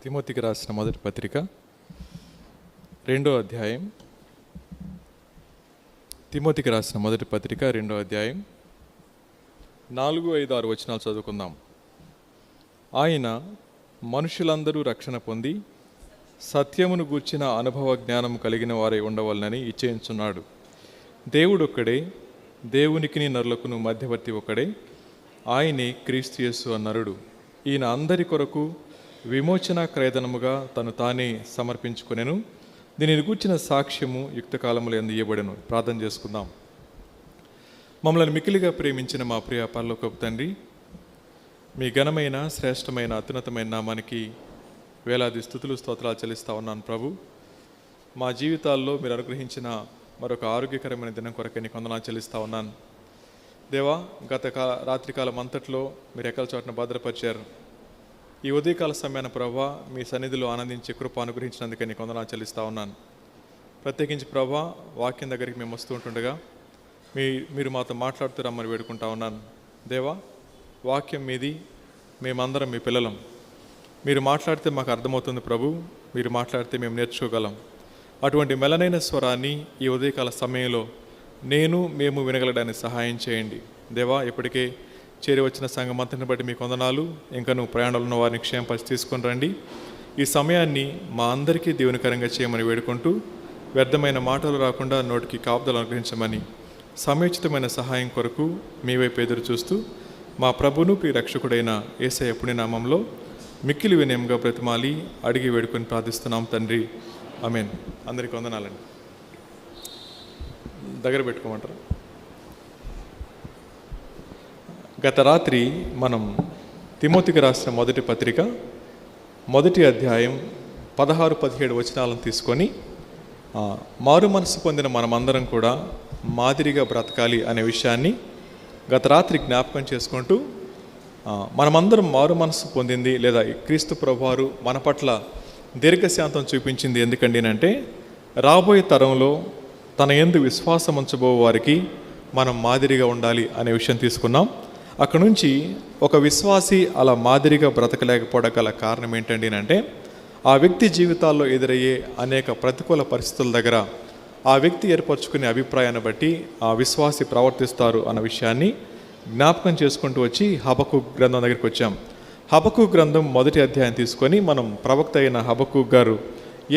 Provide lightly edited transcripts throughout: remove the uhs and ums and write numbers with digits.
తిమోతికి రాసిన మొదటి పత్రిక 2వ అధ్యాయం. తిమోతికి రాసిన మొదటి పత్రిక 2వ అధ్యాయం 4, 5, 6 వచనాలు చదువుకుందాం. ఆయన మనుషులందరూ రక్షణ పొంది సత్యమును గూర్చిన అనుభవ జ్ఞానము కలిగిన వారై ఉండవలనని ఇచ్చేయించున్నాడు. దేవుడొక్కడే, దేవునికిని నరులకును మధ్యవర్తి ఒక్కడే, ఆయనే క్రీస్తు యేసు అన్నరుడు. ఈయన అందరి కొరకు విమోచన క్రయధనముగా తను తానే సమర్పించుకొనెను. దీనిని గూర్చిన సాక్ష్యము యుక్తకాలములో యందు ఇయ్యబడెను. ప్రార్థన చేసుకుందాం. మమ్మల్ని మిక్కిలిగా ప్రేమించిన మా ప్రియ పరలోకపు తండ్రి, మీ ఘనమైన శ్రేష్టమైన అత్యున్నతమైన నామానికి వేలాది స్తుతులు స్తోత్రాలు చెల్లిస్తా ఉన్నాను ప్రభు. మా జీవితాల్లో మీరు అనుగ్రహించిన మరొక ఆరోగ్యకరమైన దినం కొరకే నీకు వందనాలు చెల్లిస్తా ఉన్నాను దేవా. రాత్రికాలం అంతట్లో మీరు ఎక్కల చోటన భద్రపరిచారు. ఈ ఉదయకాల సమయాన ప్రభా మీ సన్నిధిలో ఆనందించే కృప అనుగ్రహించినందుకే నీకు వందనాలు చెల్లిస్తా ఉన్నాను. ప్రత్యేకించి ప్రభా వాక్యం దగ్గరికి మేము వస్తూ ఉంటుండగా మీరు మాతో మాట్లాడుతూ రమ్మని వేడుకుంటా ఉన్నాను దేవా. వాక్యం మీది, మేమందరం మీ పిల్లలం. మీరు మాట్లాడితే మాకు అర్థమవుతుంది ప్రభు, మీరు మాట్లాడితే మేము నేర్చుకోగలం. అటువంటి మెలనైన స్వరాన్ని ఈ ఉదయకాల సమయంలో మేము వినగలడానికి సహాయం చేయండి దేవా. ఇప్పటికే చేరి వచ్చిన సంఘం అంతటిని బట్టి మీకు వందనాలు. ఇంకా నువ్వు ప్రయాణాలు ఉన్న వారిని క్షేమపరిచి తీసుకొని రండి. ఈ సమయాన్ని మా అందరికీ దేవునికరంగా చేయమని వేడుకుంటూ, వ్యర్థమైన మాటలు రాకుండా నోటికి కాపుదలు అనుగ్రహించమని సమయోచితమైన సహాయం కొరకు మీ వైపు ఎదురు చూస్తూ మా ప్రభును ప్రియ రక్షకుడైన యేసయ్య పుణ్యనామంలో మిక్కిలి వినయంగా బ్రతిమాలి అడిగి వేడుకొని ప్రార్థిస్తున్నాం తండ్రి, ఆమేన్. అందరికీ వందనాలండి. దగ్గర పెట్టుకోమంటారు. గత రాత్రి మనం తిమోతికి రాసిన మొదటి పత్రిక 1వ అధ్యాయం 16, 17 వచనాలను తీసుకొని మారు మనసు పొందిన మనమందరం కూడా మాదిరిగా బ్రతకాలి అనే విషయాన్ని గత రాత్రి జ్ఞాపకం చేసుకుంటూ, మనమందరం మారు మనసు పొందింది లేదా క్రీస్తు ప్రభువారు మన పట్ల దీర్ఘశాంతం చూపించింది ఎందుకండి అంటే, రాబోయే తరంలో తన యందు విశ్వాసం ఉంచబో వారికి మనం మాదిరిగా ఉండాలి అనే విషయం తీసుకున్నాం. అక్కడ నుంచి ఒక విశ్వాసి అలా మాదిరిగా బ్రతకలేకపోవడం గల కారణం ఏంటండి అంటే, ఆ వ్యక్తి జీవితాల్లో ఎదురయ్యే అనేక ప్రతికూల పరిస్థితుల దగ్గర ఆ వ్యక్తి ఏర్పరచుకునే అభిప్రాయాన్ని బట్టి ఆ విశ్వాసి ప్రవర్తిస్తారు అన్న విషయాన్ని జ్ఞాపకం చేసుకుంటూ వచ్చి హబక్కూకు గ్రంథం దగ్గరికి వచ్చాం. హబక్కూకు గ్రంథం 1వ అధ్యాయం తీసుకొని మనం ప్రవక్త అయిన హబక్కూకు గారు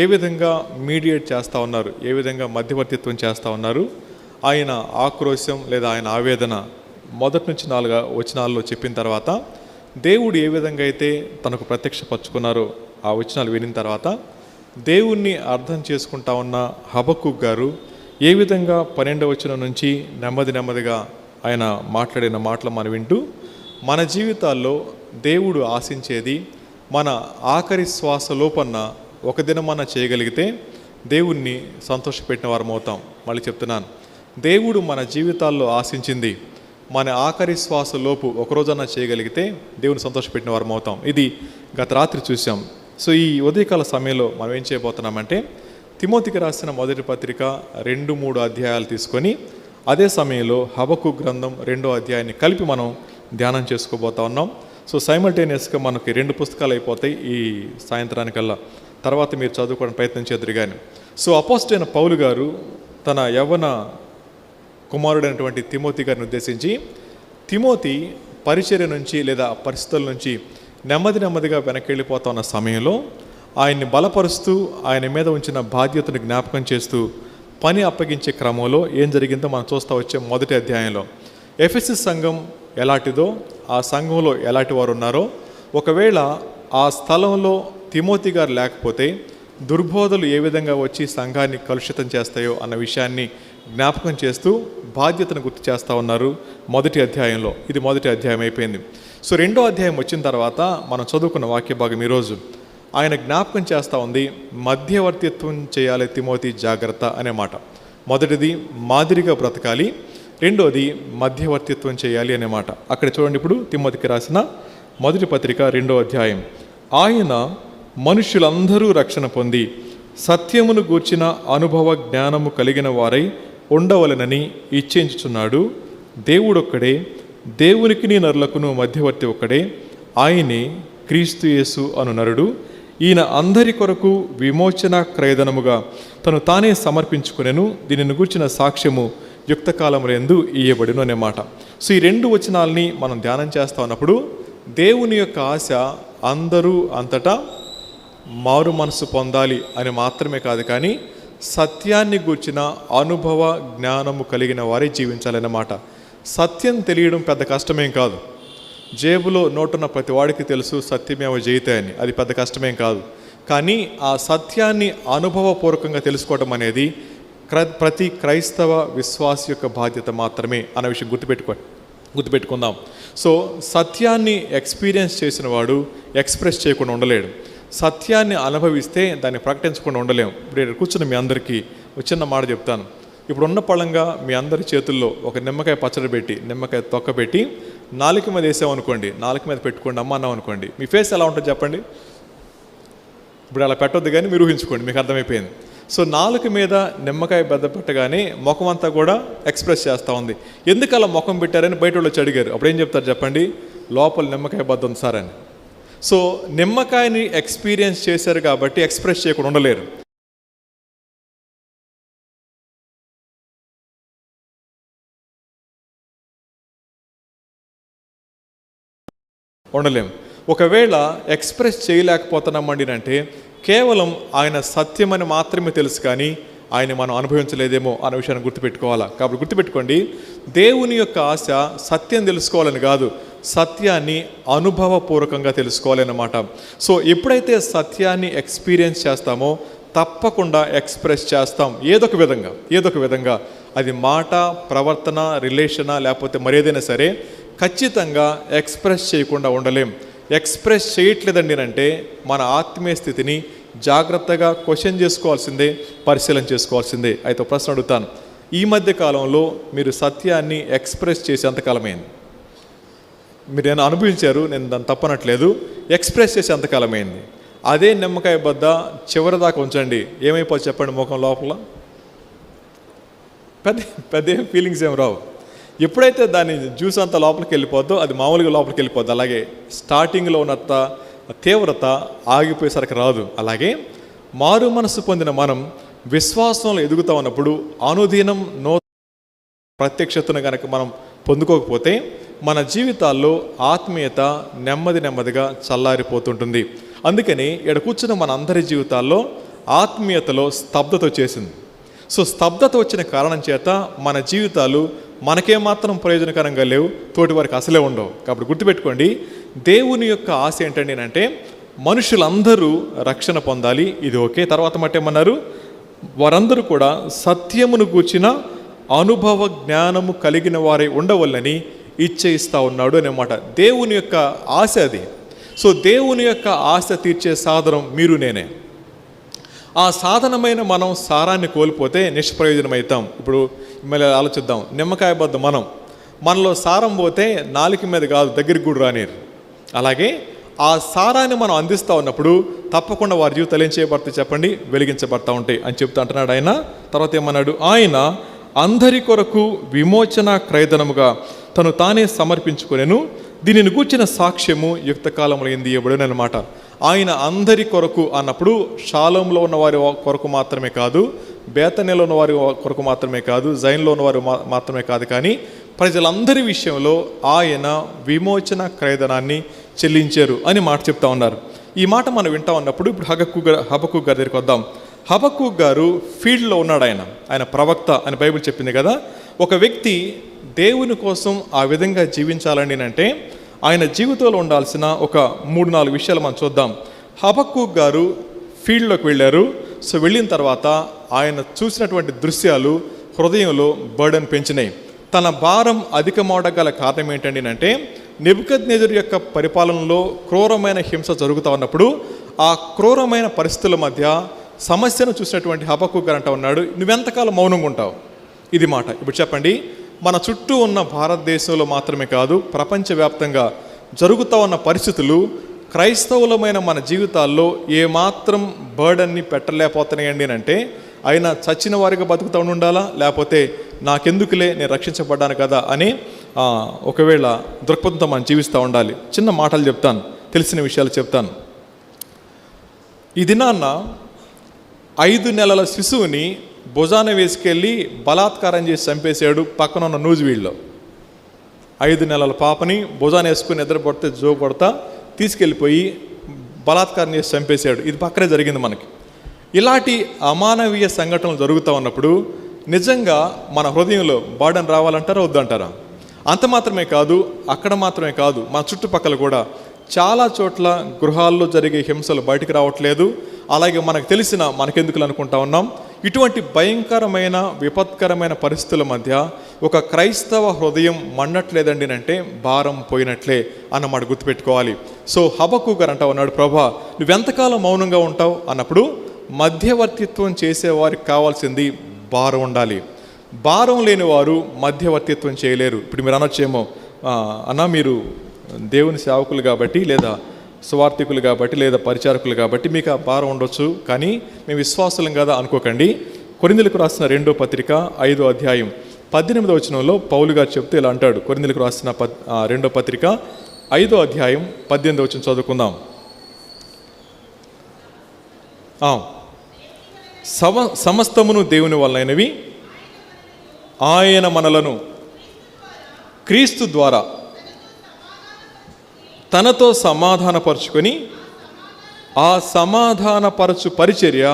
ఏ విధంగా మీడియేట్ చేస్తూ ఉన్నారు, ఏ విధంగా మధ్యవర్తిత్వం చేస్తూ ఉన్నారు, ఆయన ఆక్రోశం లేదా ఆయన ఆవేదన 1 నుంచి 4 వచనాల్లో చెప్పిన తర్వాత, దేవుడు ఏ విధంగా అయితే తనకు ప్రత్యక్షపరచుకున్నారో ఆ వచనాలు వినిన తర్వాత దేవుణ్ణి అర్థం చేసుకుంటా ఉన్న హబక్కూకు గారు ఏ విధంగా 12వ వచనం నుంచి నెమ్మదిగా ఆయన మాట్లాడిన మాటలు మనం వింటూ, మన జీవితాల్లో దేవుడు ఆశించేది మన ఆఖరి శ్వాస లోపన్న ఒక దినమన్నా చేయగలిగితే దేవుణ్ణి సంతోషపెట్టిన వారం అవుతాం. మళ్ళీ చెప్తున్నాను, దేవుడు మన జీవితాల్లో ఆశించింది మన ఆఖరి శ్వాస లోపు ఒకరోజన్నా చేయగలిగితే దేవుని సంతోషపెట్టిన వారం అవుతాం. ఇది గత రాత్రి చూసాం. సో ఈ ఉదయకాల సమయంలో మనం ఏం చేయబోతున్నామంటే, తిమోతికి రాసిన మొదటి పత్రిక 2, 3 అధ్యాయాలు తీసుకొని అదే సమయంలో హబక్కూకు గ్రంథం 2వ అధ్యాయాన్ని కలిపి మనం ధ్యానం చేసుకోబోతా ఉన్నాం. సో సైమల్టేనియస్గా మనకి 2 పుస్తకాలు అయిపోతాయి ఈ సాయంత్రానికల్లా. తర్వాత మీరు చదువుకోవడానికి ప్రయత్నం చేద్దరు కానీ. సో అపోస్తలుడైన పౌలు గారు తన యవ్వన కుమారుడైనటువంటి తిమోతి గారిని ఉద్దేశించి, తిమోతి పరిచర్య నుంచి లేదా పరిస్థితుల నుంచి నెమ్మదిగా వెనక్కి వెళ్ళిపోతా ఉన్న సమయంలో ఆయన్ని బలపరుస్తూ ఆయన మీద ఉంచిన బాధ్యతను జ్ఞాపకం చేస్తూ పని అప్పగించే క్రమంలో ఏం జరిగిందో మనం చూస్తూ వచ్చే 1వ అధ్యాయంలో ఎఫెసస్ సంఘం ఎలాంటిదో, ఆ సంఘంలో ఎలాంటి వారు ఉన్నారో, ఒకవేళ ఆ స్థలంలో తిమోతి గారు లేకపోతే దుర్బోధలు ఏ విధంగా వచ్చి సంఘాన్ని కలుషితం చేస్తాయో అన్న విషయాన్ని జ్ఞాపకం చేస్తూ బాధ్యతను గుర్తు చేస్తూ ఉన్నారు 1వ అధ్యాయంలో. ఇది 1వ అధ్యాయం అయిపోయింది. సో 2వ అధ్యాయం వచ్చిన తర్వాత మనం చదువుకున్న వాక్య భాగం ఈరోజు ఆయన జ్ఞాపకం చేస్తూ ఉంది, మధ్యవర్తిత్వం చేయాలి తిమోతి, జాగ్రత్త అనే మాట. మొదటిది మాదిరిగా బ్రతకాలి, రెండోది మధ్యవర్తిత్వం చేయాలి అనే మాట. అక్కడ చూడండి, ఇప్పుడు తిమోతికి రాసిన మొదటి పత్రిక 2వ అధ్యాయం. ఆయన మనుషులందరూ రక్షణ పొంది సత్యమును గూర్చిన అనుభవ జ్ఞానము కలిగిన వారై ఉండవలనని ఇచ్చేయించుచున్నాడు. దేవుడొక్కడే, దేవునికిని నరులకును మధ్యవర్తి ఒక్కడే, ఆయనే క్రీస్తు యేసు అను నరుడు. ఈయన అందరి కొరకు విమోచన క్రయధనముగా తను తానే సమర్పించుకునేను, దీనిని గూర్చిన సాక్ష్యము యుక్తకాలములందు ఇయ్యబడును అనే మాట. సో ఈ 2 వచనాలని మనం ధ్యానం చేస్తా ఉన్నప్పుడు దేవుని యొక్క ఆశ అందరూ అంతటా మారు మనసు పొందాలి అని మాత్రమే కాదు, కానీ సత్యాన్ని గూర్చిన అనుభవ జ్ఞానము కలిగిన వారే జీవించాలన్నమాట. సత్యం తెలియడం పెద్ద కష్టమేం కాదు. జేబులో నోటున్న ప్రతి వాడికి తెలుసు సత్యమేవ జయితే అని, అది పెద్ద కష్టమేం కాదు. కానీ ఆ సత్యాన్ని అనుభవపూర్వకంగా తెలుసుకోవడం అనేది ప్రతి క్రైస్తవ విశ్వాసి యొక్క బాధ్యత మాత్రమే అన్న విషయం గుర్తుపెట్టుకుందాం. సో సత్యాన్ని ఎక్స్పీరియన్స్ చేసిన వాడు ఎక్స్ప్రెస్ చేయకుండా ఉండలేడు. సత్యాన్ని అనుభవిస్తే దాన్ని ప్రకటించకుండా ఉండలేము. ఇప్పుడు కూర్చున్న మీ అందరికీ ఒక చిన్న మాట చెప్తాను. ఇప్పుడున్న పళంగా మీ అందరి చేతుల్లో ఒక నిమ్మకాయ పచ్చడి పెట్టి, నిమ్మకాయ తొక్క పెట్టి నాలుక మీద వేసామనుకోండి, నాలుక మీద పెట్టుకోండి అమ్మ అన్నాం అనుకోండి, మీ ఫేస్ ఎలా ఉంటుంది చెప్పండి. ఇప్పుడు అలా పెట్టొద్దు కానీ మీరు ఊహించుకోండి, మీకు అర్థమైపోయింది. సో నాలుక మీద నిమ్మకాయ బెద్ద పెట్టగానే ముఖం అంతా కూడా ఎక్స్ప్రెస్ చేస్తూ ఉంది. ఎందుకు అలా ముఖం పెట్టారని బయట వాళ్ళు వచ్చి అడిగారు. అప్పుడు ఏం చెప్తారు చెప్పండి? లోపల నిమ్మకాయ బద్ద ఉంది సార్ అని. సో నిమ్మకాయని ఎక్స్పీరియన్స్ చేశారు కాబట్టి ఎక్స్ప్రెస్ చేయకుండా ఉండలేరు. ఉండలేము. ఒకవేళ ఎక్స్ప్రెస్ చేయలేకపోతున్నామండి అంటే కేవలం ఆయన సత్యమని మాత్రమే తెలుసు, కానీ ఆయన మనం అనుభవించలేదేమో అనే విషయాన్ని గుర్తుపెట్టుకోవాలా. కాబట్టి గుర్తుపెట్టుకోండి, దేవుని యొక్క ఆశ సత్యం తెలుసుకోవాలని కాదు, సత్యాన్ని అనుభవపూర్వకంగా తెలుసుకోవాలన్నమాట. సో ఎప్పుడైతే సత్యాన్ని ఎక్స్పీరియన్స్ చేస్తామో తప్పకుండా ఎక్స్ప్రెస్ చేస్తాం ఏదో ఒక విధంగా. అది మాట, ప్రవర్తన, రిలేషనా లేకపోతే మరేదైనా సరే ఖచ్చితంగా ఎక్స్ప్రెస్ చేయకుండా ఉండలేం. ఎక్స్ప్రెస్ చేయట్లేదండి అంటే మన ఆత్మీయ స్థితిని జాగ్రత్తగా క్వశ్చన్ చేసుకోవాల్సిందే, పరిశీలన చేసుకోవాల్సిందే. అయితే ప్రశ్న అడుగుతాను, ఈ మధ్య కాలంలో మీరు సత్యాన్ని ఎక్స్ప్రెస్ చేసి ఎంతకాలమైంది? మీరు నేను అనుభవించారు, నేను దాన్ని తప్పనట్లేదు. ఎక్స్ప్రెస్ చేసి ఎంతకాలమైంది? అదే నిమ్మకాయ బద్ద చివరి దాకా ఉంచండి, ఏమైపోతుంది చెప్పండి? ముఖం లోపల పెద్ద ఫీలింగ్స్ ఏం రావు. ఎప్పుడైతే దాని జ్యూస్ అంతా లోపలికి వెళ్ళిపోద్దో అది మామూలుగా లోపలికి వెళ్ళిపోద్ది. అలాగే స్టార్టింగ్లో ఉన్నంత తీవ్రత ఆగిపోయేసరికి రాదు. అలాగే మారు మనసు పొందిన మనం విశ్వాసంలో ఎదుగుతా ఉన్నప్పుడు అనుదినం ప్రత్యక్షతను కనుక మనం పొందుకోకపోతే మన జీవితాల్లో ఆత్మీయత నెమ్మదిగా చల్లారిపోతుంటుంది. అందుకని ఇక్కడ కూర్చున్న మన అందరి జీవితాల్లో ఆత్మీయతలో స్తబ్దత వచ్చేసింది. సో స్తబ్దత వచ్చిన కారణం చేత మన జీవితాలు మనకేమాత్రం ప్రయోజనకరంగా లేవు, తోటి వారికి అసలే ఉండవు. కాబట్టి గుర్తుపెట్టుకోండి, దేవుని యొక్క ఆశ ఏంటండి అంటే మనుషులందరూ రక్షణ పొందాలి, ఇది ఓకే. తర్వాత మట్టేమన్నారు? వారందరూ కూడా సత్యమును గూర్చిన అనుభవ జ్ఞానము కలిగిన వారే ఉండవల్లని ఇచ్చేయిస్తూ ఉన్నాడు అన్నమాట. దేవుని యొక్క ఆశ అది. సో దేవుని యొక్క ఆశ తీర్చే సాధనం మీరు నేనే. ఆ సాధనమైన మనం సారాన్ని కోల్పోతే నిష్ప్రయోజనమవుతాం. ఇప్పుడు మళ్ళీ ఆలోచిద్దాం, నిమ్మకాయ బద్ద మనలో సారం పోతే నాలుక మీద కాదు దగ్గరికి కూడా రానిరు. అలాగే ఆ సారాన్ని మనం అందిస్తూ ఉన్నప్పుడు తప్పకుండా వారి జీవితాలు ఏం చేయబడతాయి చెప్పండి? వెలిగించబడతా ఉంటాయి అని చెప్తా అంటున్నాడు ఆయన. తర్వాత ఏమన్నాడు? ఆయన అందరి కొరకు విమోచన క్రయధనముగా తను తానే సమర్పించుకునేను, దీనిని గూర్చిన సాక్ష్యము యుక్తకాలంలో ఇవ్వబడును అన్నమాట. ఆయన అందరి కొరకు అన్నప్పుడు షాలోంలో ఉన్న వారి కొరకు మాత్రమే కాదు, బేతనీలో ఉన్న వారి కొరకు మాత్రమే కాదు, జైన్లో ఉన్న వారు మాత్రమే కాదు, కానీ ప్రజలందరి విషయంలో ఆయన విమోచన క్రయధనాన్ని చెల్లించారు అని మాట చెప్తా ఉన్నారు. ఈ మాట మనం వింటా ఉన్నప్పుడు ఇప్పుడు హబక్కూకు గారి దగ్గరికి వద్దాం. హబక్కూకు గారు ఫీల్డ్లో ఉన్నాడు. ఆయన ప్రవక్త అని బైబిల్ చెప్పింది కదా. ఒక వ్యక్తి దేవుని కోసం ఆ విధంగా జీవించాలని అంటే ఆయన జీవితంలో ఉండాల్సిన ఒక 3-4 విషయాలు మనం చూద్దాం. హబక్కూకు గారు ఫీల్డ్లోకి వెళ్ళారు. సో వెళ్ళిన తర్వాత ఆయన చూసినటువంటి దృశ్యాలు హృదయంలో బర్డెన్ పెంచినాయి. తన భారం అధికమవడం గల కారణం ఏంటండి అంటే నెబుకద్నెజరు యొక్క పరిపాలనలో క్రూరమైన హింస జరుగుతూ ఉన్నప్పుడు ఆ క్రూరమైన పరిస్థితుల మధ్య సమస్యను చూసినటువంటి హబక్కూకు గారు అంటా ఉన్నాడు, నువ్వెంతకాలం మౌనంగా ఉంటావు? ఇది మాట. ఇప్పుడు చెప్పండి, మన చుట్టూ ఉన్న భారతదేశంలో మాత్రమే కాదు ప్రపంచవ్యాప్తంగా జరుగుతూ ఉన్న పరిస్థితులు క్రైస్తవులమైన మన జీవితాల్లో ఏమాత్రం బర్డన్ని పెట్టలేకపోతున్నాయండి అంటే ఆయన చచ్చిన వారిగా బతుకుతూ ఉండాలా, లేకపోతే నాకెందుకులే నేను రక్షించబడ్డాను కదా అని ఒకవేళ దృక్పథంతో మనం జీవిస్తూ ఉండాలి. చిన్న మాటలు చెప్తాను, తెలిసిన విషయాలు చెప్తాను. ఈ దినాన్న 5 నెలల శిశువుని భుజాన వేసుకెళ్ళి బలాత్కారం చేసి చంపేశాడు పక్కన ఉన్న నూజివీడులో. 5 నెలల పాపని భుజాన వేసుకుని నిద్రపడితే జో కొడతా తీసుకెళ్ళిపోయి బలాత్కారం చేసి చంపేశాడు. ఇది పక్కనే జరిగింది మనకి. ఇలాంటి అమానవీయ సంఘటనలు జరుగుతూ ఉన్నప్పుడు నిజంగా మన హృదయంలో బాడని రావాలంటారా వద్దంటారా? అంత మాత్రమే కాదు, అక్కడ మాత్రమే కాదు, మన చుట్టుపక్కల కూడా చాలా చోట్ల గృహాల్లో జరిగే హింసలు బయటికి రావట్లేదు. అలాగే మనకు తెలిసిన మనకెందుకు అనుకుంటా ఉన్నాం. ఇటువంటి భయంకరమైన విపత్కరమైన పరిస్థితుల మధ్య ఒక క్రైస్తవ హృదయం మండట్లేదండి అంటే భారం పోయినట్లే అన్నమాట గుర్తుపెట్టుకోవాలి. సో హబక్కూ గారు అంటా ఉన్నాడు, ప్రభా నువ్వెంతకాలం మౌనంగా ఉంటావు అన్నప్పుడు మధ్యవర్తిత్వం చేసేవారికి కావాల్సింది భారం ఉండాలి. భారం లేని వారు మధ్యవర్తిత్వం చేయలేరు. ఇప్పుడు మీరు అనొచ్చేమో, అన్న మీరు దేవుని సేవకులు కాబట్టి, లేదా సువార్థికులు కాబట్టి, లేదా పరిచారకులు కాబట్టి మీకు ఆ భారం ఉండొచ్చు, కానీ మేము విశ్వాసులం కదా అనుకోకండి. కొరింథీయులకు రాసిన 2వ పత్రిక 5వ అధ్యాయం 18వ వచనంలో పౌలు గారు చెప్తూ ఇలా అంటాడు. కొరింథీయులకు రాసిన 2వ పత్రిక 5వ అధ్యాయం 18వ వచనం చదువుకుందాం. సమస్తమును దేవుని వలనైనవి, ఆయన మనలను క్రీస్తు ద్వారా తనతో సమాధానపరుచుకొని ఆ సమాధానపరచు పరిచర్య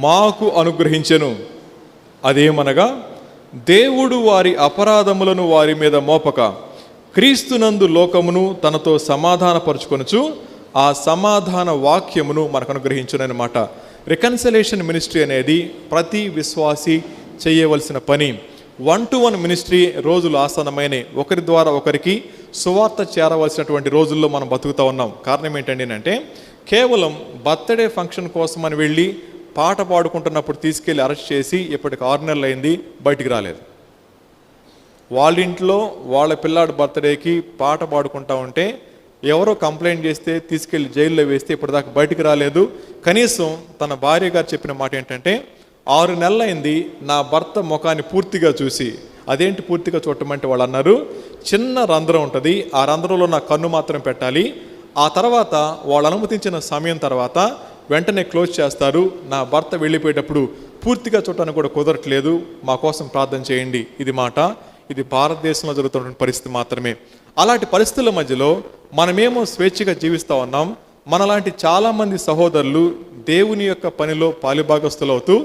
మాకు అనుగ్రహించెను. అదేమనగా దేవుడు వారి అపరాధములను వారి మీద మోపక క్రీస్తునందు లోకమును తనతో సమాధానపరుచుకొనుచు ఆ సమాధాన వాక్యమును మనకు అనుగ్రహించునన్నమాట. రికన్సిలేషన్ మినిస్ట్రీ అనేది ప్రతి విశ్వాసి చేయవలసిన పని. 1-to-1 మినిస్ట్రీ రోజులు ఆసన్నమైనవి. ఒకరి ద్వారా ఒకరికి సువార్త చేరవలసినటువంటి రోజుల్లో మనం బతుకుతూ ఉన్నాం. కారణం ఏంటండి అంటే కేవలం బర్త్డే ఫంక్షన్ కోసం అని వెళ్ళి పాట పాడుకుంటున్నప్పుడు తీసుకెళ్ళి అరెస్ట్ చేసి ఇప్పటికి 6 నెలలు అయింది, బయటికి రాలేదు. వాళ్ళ ఇంట్లో వాళ్ళ పిల్లాడు బర్త్డేకి పాట పాడుకుంటా ఉంటే ఎవరో కంప్లైంట్ చేస్తే తీసుకెళ్ళి జైల్లో వేస్తే ఇప్పటిదాకా బయటికి రాలేదు. కనీసం తన భార్య గారు చెప్పిన మాట ఏంటంటే 6 నెలలైంది నా భర్త ముఖాన్ని పూర్తిగా చూసి. అదేంటి పూర్తిగా చూడటమంటే వాళ్ళు అన్నారు, చిన్న రంధ్రం ఉంటుంది, ఆ రంధ్రంలో నా కన్ను మాత్రం పెట్టాలి, ఆ తర్వాత వాళ్ళు అనుమతించిన సమయం తర్వాత వెంటనే క్లోజ్ చేస్తారు, నా భర్త వెళ్ళిపోయేటప్పుడు పూర్తిగా చూడటానికి కూడా కుదరట్లేదు, మా కోసం ప్రార్థన చేయండి. ఇది మాట. ఇది భారతదేశంలో జరుగుతున్న పరిస్థితి మాత్రమే. అలాంటి పరిస్థితుల మధ్యలో మనమేమో స్వేచ్ఛగా జీవిస్తూ ఉన్నాం. మనలాంటి చాలామంది సహోదరులు దేవుని యొక్క పనిలో పాలిభాగస్తులు అవుతూ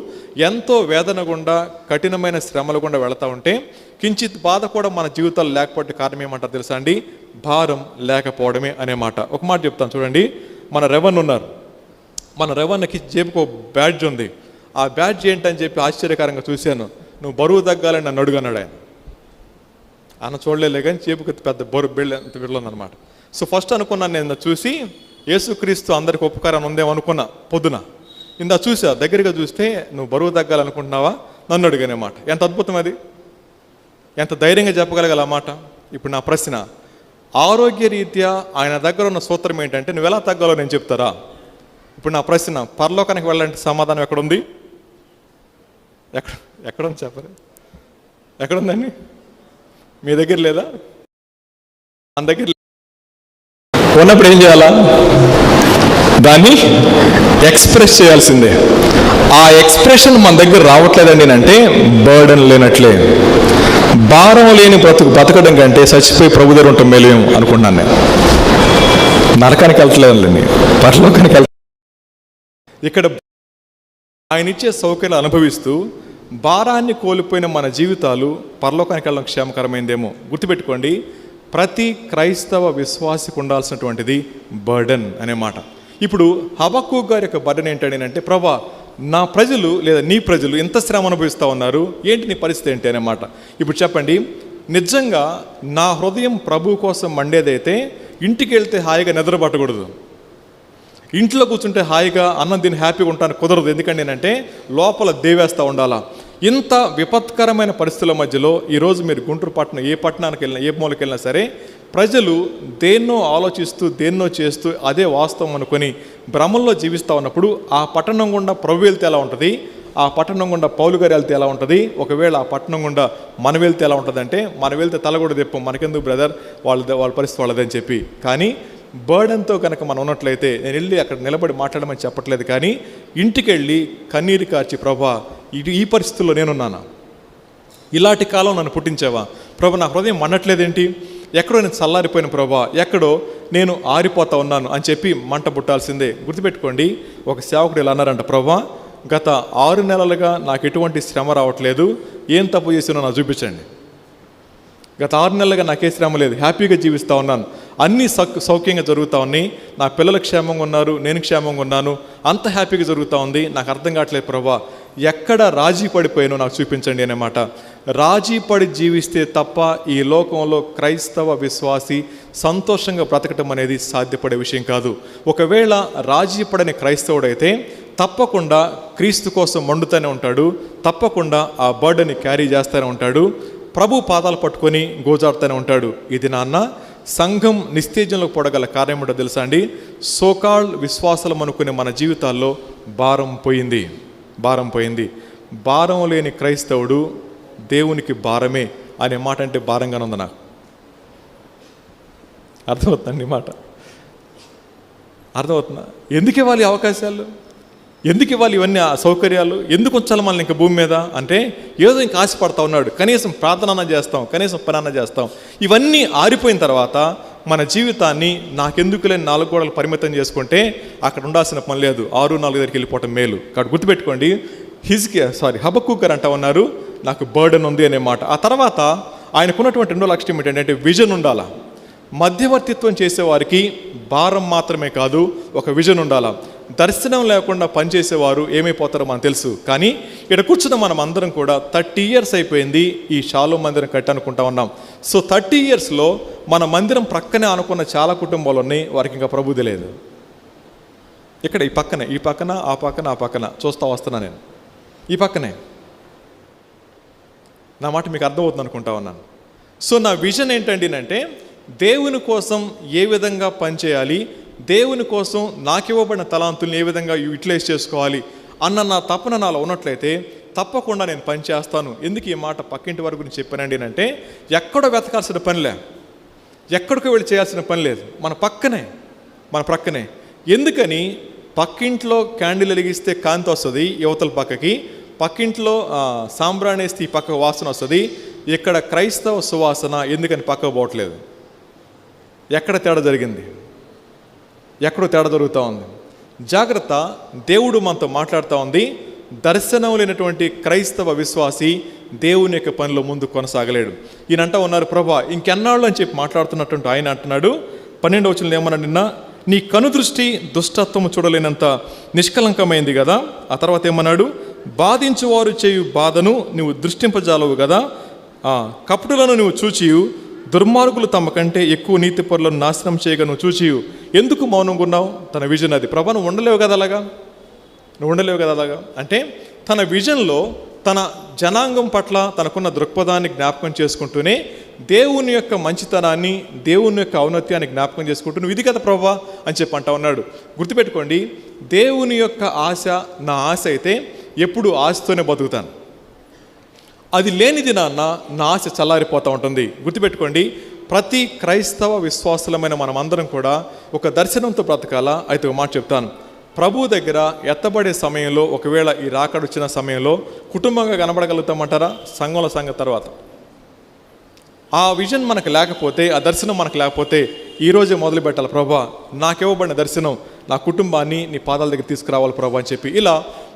ఎంతో వేదన గుండా కఠినమైన శ్రమల గుండా వెళతా ఉంటే కించిత్ బాధ కూడా మన జీవితాలు లేకపోతే కారణం ఏమంటారు తెలుసా అండి? భారం లేకపోవడమే అనే మాట. ఒక మాట చెప్తాను చూడండి. మన రెవెన్యూ ఉన్నారు, మన రెవెన్యూకి జేబుకు బ్యాడ్జ్ ఉంది. ఆ బ్యాడ్జ్ ఏంటని చెప్పి ఆశ్చర్యకరంగా చూశాను. నువ్వు బరువు తగ్గాలని నన్ను అడుగన్నాడు ఆయన. ఆయన చూడలేదు కానీ జేబుకి పెద్ద బరువు బిళ్ళనమాట. సో ఫస్ట్ అనుకున్నాను నేను చూసి యేసుక్రీస్తు అందరికి ఉపకారం ఉందేమో అనుకున్నా పొద్దున. ఇందా చూసా, దగ్గరగా చూస్తే నువ్వు బరువు తగ్గాలనుకుంటున్నావా నన్ను అడిగానే మాట. ఎంత అద్భుతం అది! ఎంత ధైర్యంగా చెప్పగలగాలి ఆ మాట. ఇప్పుడు నా ప్రశ్న, ఆరోగ్య రీత్యా ఆయన దగ్గర ఉన్న సూత్రం ఏంటంటే నువ్వు ఎలా తగ్గాలో నేను చెప్తారా? ఇప్పుడు నా ప్రశ్న, పరలోకానికి వెళ్ళాలంటే సమాధానం ఎక్కడుంది? ఎక్కడుంది చెప్పరు? ఎక్కడుందండి? మీ దగ్గర లేదా? మన దగ్గర ఉన్నప్పుడు ఏం చేయాలా? దాన్ని ఎక్స్ప్రెస్ చేయాల్సిందే. ఆ ఎక్స్ప్రెషన్ మన దగ్గర రావట్లేదండి అంటే బర్డన్ లేనట్లే. భారం లేని బతకడం కంటే చచ్చిపోయి ప్రభు దగ్గర ఉంటాం మేలేం అనుకుంటున్నాను నేను. నరకానికి వెళ్తలేదండి, పరలోకానికి వెళ్తా. ఇక్కడ ఆయన ఇచ్చే సౌకర్యాలు అనుభవిస్తూ భారాన్ని కోల్పోయిన మన జీవితాలు పరలోకానికి వెళ్ళడం క్షేమకరమైందేమో. గుర్తుపెట్టుకోండి, ప్రతి క్రైస్తవ విశ్వాసికి ఉండాల్సినటువంటిది బర్డన్ అనే మాట. ఇప్పుడు హబక్కూ గారి యొక్క బర్డన్ ఏంటంటే, ప్రభా నా ప్రజలు లేదా నీ ప్రజలు ఎంత శ్రమ అనుభవిస్తూ ఉన్నారు, ఏంటి నీ పరిస్థితి ఏంటి అనే మాట. ఇప్పుడు చెప్పండి, నిజంగా నా హృదయం ప్రభు కోసం మండేదైతే ఇంటికి వెళ్తే హాయిగా నిద్రపట్టకూడదు, ఇంట్లో కూర్చుంటే హాయిగా అన్నం తిని హ్యాపీగా ఉంటాను కుదరదు. ఎందుకంటే ఏంటంటే లోపల దేవేస్తూ ఉండాలా. ఇంత విపత్కరమైన పరిస్థితుల మధ్యలో ఈరోజు మీరు గుంటూరు పట్టణం ఏ పట్టణానికి వెళ్ళినా ఏ మూలకి వెళ్ళినా సరే ప్రజలు దేన్నో ఆలోచిస్తూ దేన్నో చేస్తూ అదే వాస్తవం అనుకొని భ్రమంలో జీవిస్తూ ఉన్నప్పుడు ఆ పట్టణం గుండా ప్రభు వెళ్తే ఎలా ఉంటుంది, ఆ పట్టణం గుండా పౌలు గారు వెళ్తే ఎలా ఉంటుంది, ఒకవేళ ఆ పట్టణం గుండా మనం వెళ్తే ఎలా ఉంటుంది అంటే మనం వెళ్తే తల కూడా తెప్పం, మనకెందుకు బ్రదర్ వాళ్ళ పరిస్థితి వాళ్ళదని చెప్పి. కానీ బర్డెన్తో కనుక మనం ఉన్నట్లయితే, నేను వెళ్ళి అక్కడ నిలబడి మాట్లాడమని చెప్పట్లేదు, కానీ ఇంటికి వెళ్ళి కన్నీరు కార్చి, ప్రభా ఈ పరిస్థితుల్లో నేనున్నానా, ఇలాంటి కాలం నన్ను పుట్టించావా ప్రభా, నా హృదయం మండట్లేదేంటి, ఎక్కడో నేను చల్లారిపోయిన ప్రభా, ఎక్కడో నేను ఆరిపోతా ఉన్నాను అని చెప్పి మంట పుట్టాల్సిందే. గుర్తుపెట్టుకోండి, ఒక సేవకుడు ఇలా అన్నారంట, ప్రభా గత 6 నెలలుగా నాకు ఎటువంటి శ్రమ రావట్లేదు, ఏం తప్పు చేసినా నాకు చూపించండి. గత 6 నెలలుగా నాకే శ్రమ లేదు, హ్యాపీగా జీవిస్తూ ఉన్నాను, అన్నీ సౌఖ్యంగా జరుగుతూ ఉన్నాయి, నా పిల్లలు క్షేమంగా ఉన్నారు, నేను క్షేమంగా ఉన్నాను, అంత హ్యాపీగా జరుగుతూ ఉంది, నాకు అర్థం కావట్లేదు ప్రభా, ఎక్కడ రాజీ పడిపోయానో నాకు చూపించండి అన్నమాట. రాజీ పడి జీవిస్తే తప్ప ఈ లోకంలో క్రైస్తవ విశ్వాసి సంతోషంగా బ్రతకటం అనేది సాధ్యపడే విషయం కాదు. ఒకవేళ రాజీ పడని క్రైస్తవుడైతే తప్పకుండా క్రీస్తు కోసం మండుతూనే ఉంటాడు, తప్పకుండా ఆ బర్డెని క్యారీ చేస్తూనే ఉంటాడు, ప్రభు పాదాలు పట్టుకొని గోజాడుతూనే ఉంటాడు. ఇది నాన్న సంఘం నిస్తేజంలో పడగల కార్యం ఏంటో తెలుసా అండి? సోకాల్ విశ్వాసాలు అనుకునే మన జీవితాల్లో భారం పోయింది. భారం లేని క్రైస్తవుడు దేవునికి భారమే అనే మాట అంటే భారంగానే ఉంది నాకు. అర్థమవుతుందండి మాట? అర్థమవుతుందా? ఎందుకు ఇవ్వాలి అవకాశాలు, ఎందుకు ఇవ్వాలి ఇవన్నీ సౌకర్యాలు, ఎందుకు ఉంచాలి మనల్ని ఇంకా భూమి మీద అంటే ఏదో ఇంకా ఆశపడతా ఉన్నాడు, కనీసం ప్రార్థన చేస్తాం, కనీసం పని చేస్తాం. ఇవన్నీ ఆరిపోయిన తర్వాత మన జీవితాన్ని నాకెందుకు లేని 4 గోడలు పరిమితం చేసుకుంటే అక్కడ ఉండాల్సిన పని లేదు, 6-4 దగ్గరికి వెళ్ళిపోవటం మేలు. కాబట్టి గుర్తుపెట్టుకోండి, హబక్కూకు గారు అంటా ఉన్నారు, నాకు బర్డెన్ ఉంది అనే మాట. ఆ తర్వాత ఆయనకున్నటువంటి 2వ లక్ష్యం ఏంటంటే విజన్ ఉండాలా. మధ్యవర్తిత్వం చేసేవారికి భారం మాత్రమే కాదు, ఒక విజన్ ఉండాలా. దర్శనం లేకుండా పనిచేసేవారు ఏమైపోతారో మనకు తెలుసు. కానీ ఇక్కడ కూర్చున్న మనం అందరం కూడా 30 years అయిపోయింది ఈ షాలోమ్ మందిరం కట్టి అనుకుంటా ఉన్నాం. సో 30 yearsలో మన మందిరం ప్రక్కనే అనుకున్న చాలా కుటుంబాలు ఉన్నాయి, వారికి ఇంకా ప్రభు తెలియదు. ఇక్కడ ఈ పక్కన ఆ పక్కన చూస్తూ వస్తున్నా నేను, ఈ పక్కనే. నా మాట మీకు అర్థమవుతుంది అనుకుంటా ఉన్నాను. సో నా విజన్ ఏంటండి అంటే, దేవుని కోసం ఏ విధంగా పనిచేయాలి, దేవుని కోసం నాకు ఇవ్వబడిన తలాంతుల్ని ఏ విధంగా యూటిలైజ్ చేసుకోవాలి అన్న నా తపన నాలో ఉన్నట్లయితే తప్పకుండా నేను పని చేస్తాను. ఎందుకు ఈ మాట పక్కింటి వారి గురించి చెప్పానండి అంటే, ఎక్కడో వెతకాల్సిన పనిలే, ఎక్కడికో వెళ్ళి చేయాల్సిన పని లేదు, మన ప్రక్కనే. ఎందుకని? పక్కింట్లో క్యాండిల్ వెలిగిస్తే కాంతి వస్తుంది యువతల పక్కకి, పక్కింట్లో సాంబ్రాణి వేస్తే ఈ పక్క వాసన వస్తుంది, ఇక్కడ క్రైస్తవ సువాసన ఎందుకని పక్కకు పోవట్లేదు? ఎక్కడ తేడా జరిగింది? ఎక్కడో తేడా జరుగుతూ ఉంది. జాగ్రత్త, దేవుడు మనతో మాట్లాడుతూ ఉంది. దర్శనం లేనటువంటి క్రైస్తవ విశ్వాసి దేవుని యొక్క పనిలో ముందు కొనసాగలేడు. ఈయనంటా ఉన్నారు, ప్రభా ఇంకెన్నాళ్ళు అని చెప్పి మాట్లాడుతున్నటువంటి ఆయన అంటున్నాడు 12వ వచనంలో ఏమన్నా, నిన్న నీ కనుదృష్టి దుష్టత్వము చూడలేనంత నిష్కలంకమైంది కదా. ఆ తర్వాత ఏమన్నాడు, బాధించువారు చేయు బాధను నువ్వు దృష్టింపజాలవు కదా, కపటులను నువ్వు చూచియు దుర్మార్గులు తమ కంటే ఎక్కువ నీతిపరులను నాశనం చేయగా నువ్వు చూచియు ఎందుకు మౌనంగా ఉన్నావు? తన విజన్ అది. ప్రభా నువ్వు ఉండలేవు కదా అలాగా అంటే తన విజన్లో తన జనాంగం పట్ల తనకున్న దృక్పథాన్ని జ్ఞాపకం చేసుకుంటూనే దేవుని యొక్క మంచితనాన్ని, దేవుని యొక్క ఔన్నత్యాన్ని జ్ఞాపకం చేసుకుంటూ నువ్వు ఇది కదా ప్రభా అని చెప్పి అంటా ఉన్నాడు. గుర్తుపెట్టుకోండి, దేవుని యొక్క ఆశ నా ఆశ అయితే ఎప్పుడు ఆశతోనే బతుకుతాను. అది లేనిది నా ఆశ చల్లారిపోతూ ఉంటుంది. గుర్తుపెట్టుకోండి, ప్రతి క్రైస్తవ విశ్వాసులమైన మనమందరం కూడా ఒక దర్శనంతో బ్రతకాలా. అయితే ఒక మాట చెప్తాను, ప్రభు దగ్గర ఎత్తబడే సమయంలో, ఒకవేళ ఈ రాకడ వచ్చిన సమయంలో కుటుంబంగా కనబడగలుగుతామంటారా? సంఘం తర్వాత ఆ విజన్ మనకు లేకపోతే, ఆ దర్శనం మనకు లేకపోతే ఈరోజే మొదలు పెట్టాలి, ప్రభా నాకివ్వబడిన దర్శనం నా కుటుంబాన్ని నీ పాదాల దగ్గర తీసుకురావాలి ప్రభా అని చెప్పి. ఇలా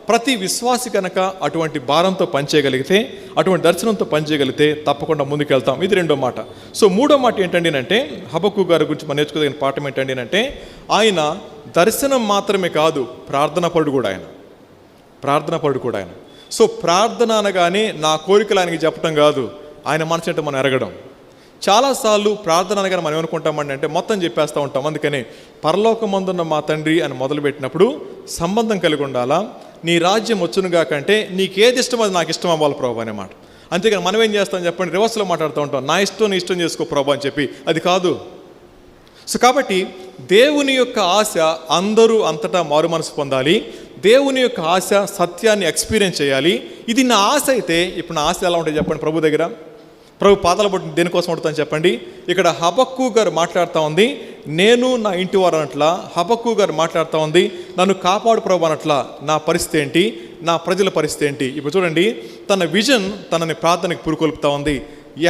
ప్రతి విశ్వాసి కనుక అటువంటి భారంతో పనిచేయగలిగితే, అటువంటి దర్శనంతో పనిచేయగలిగితే తప్పకుండా ముందుకెళ్తాం. ఇది రెండో మాట. సో మూడో మాట ఏంటండి అంటే, హబక్కూకు గారి గురించి మనం నేర్చుకోదగిన పాఠం ఏంటండి అంటే, ఆయన దర్శనం మాత్రమే కాదు, ప్రార్థన పరుడు కూడా ఆయన. సో ప్రార్థన అనగానే నా కోరికలు ఆయనకి చెప్పడం కాదు, ఆయన మనసు అంటే మనం ఎరగడం. చాలాసార్లు ప్రార్థన అనగానే మనం ఏమనుకుంటామండి అంటే మొత్తం చెప్పేస్తూ ఉంటాం. అందుకని పరలోకమందున్న మా తండ్రి అని మొదలుపెట్టినప్పుడు సంబంధం కలిగి ఉండాలా. నీ రాజ్యం వచ్చునుగా కంటే నీకేది ఇష్టం అది నాకు ఇష్టం అవ్వాలి ప్రభు అనే మాట. అంతేగాని మనం ఏం చేస్తాం చెప్పండి, రివర్స్లో మాట్లాడుతూ ఉంటాం, నా ఇష్టం నీ ఇష్టం చేసుకో ప్రభు అని చెప్పి. అది కాదు. సో కాబట్టి దేవుని యొక్క ఆశ అందరూ అంతటా మారు మనసు పొందాలి. దేవుని యొక్క ఆశ సత్యాన్ని ఎక్స్పీరియన్స్ చేయాలి. ఇది నా ఆశ అయితే, ఇప్పుడు నా ఆశ ఎలా ఉంటుంది చెప్పండి ప్రభు దగ్గర? ప్రభు పాదాల పట్టు దేనికోసం పడుతుందని చెప్పండి. ఇక్కడ హబక్కూకు గారు మాట్లాడుతూ ఉంది, నేను నా ఇంటి వారు అనట్లా, హబక్కు గారు మాట్లాడుతూ ఉంది, నన్ను కాపాడు ప్రభు అనట్లా, నా పరిస్థితి ఏంటి, నా ప్రజల పరిస్థితి ఏంటి. ఇప్పుడు చూడండి, తన విజన్ తనని ప్రార్థనకి పురుకొల్పుతా ఉంది.